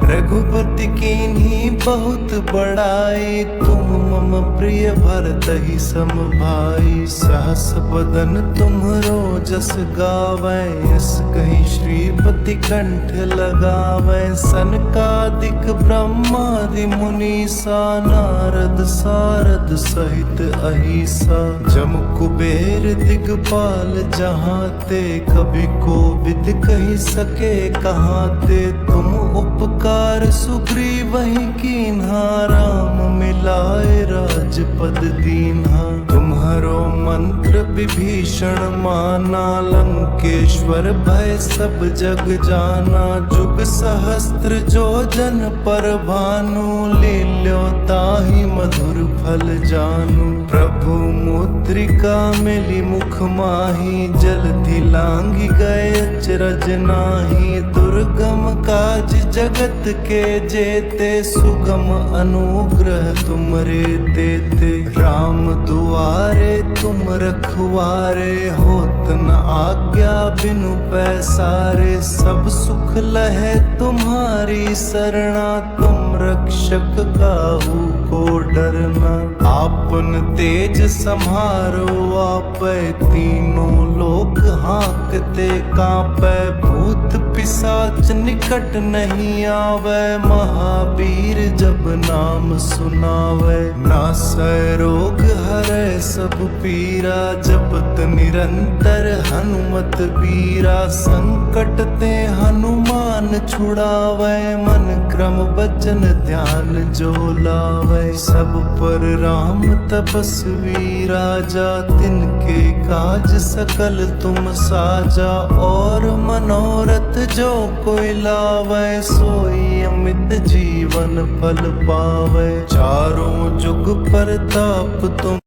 रघुपति कीन्ही बहुत बड़ाई, तुम मम प्रिय भरतहि सम भाई। सहस बदन तुम्हरो जस गावै, यस कहीं श्रीपति कंठ लगावै। सनकादिक ब्रह्मादि मुनीसा, नारद सारद सहित अहिसा। जम कुबेर दिगपाल जहाते, कवि कोविद कहि सके कहाते। तुम उपकार सुग्रीवहि कीन्हा, राम मिलाए राजपद दीन्हा। तुम्हरो मंत्र विभीषण माना, लंकेश्वर भय सब जग जाना। जुग सहस्त्र जो जन पर भानु, लील्यो ताहि मधुर फल जानू। प्रभु मुद्रिका मिली मुख माही, जलधि लांघि गए अचरज नाही। दुर्गम काज जगत के जेते, सुगम अनुग्रह तुमरे तेते। राम दुआरे दुआरे तुम रखवारे, होत न आज्ञा बिनु पैसारे। सब सुख लहे तुम्हारी सरना, तुम रक्षक काहू को डरना। आपन तेज सम्हारो आपै, तीनों लोक हाँकते कांपै। भूत पिशाच निकट नहीं आवे, महावीर जब नाम सुनावे। नासै रोग हरै सब पीरा, जपत निरंतर हनुमत बीरा। संकट ते हनुमान छुड़ावे, मन क्रम बचन ध्यान जो लावे। सब पर राम तपस्वी राजा, तिनके काज सकल तुम साजा। और मनोरथ जो कोई लावे, सोई अमित जीवन फल पावे। चारों जुग परताप तुम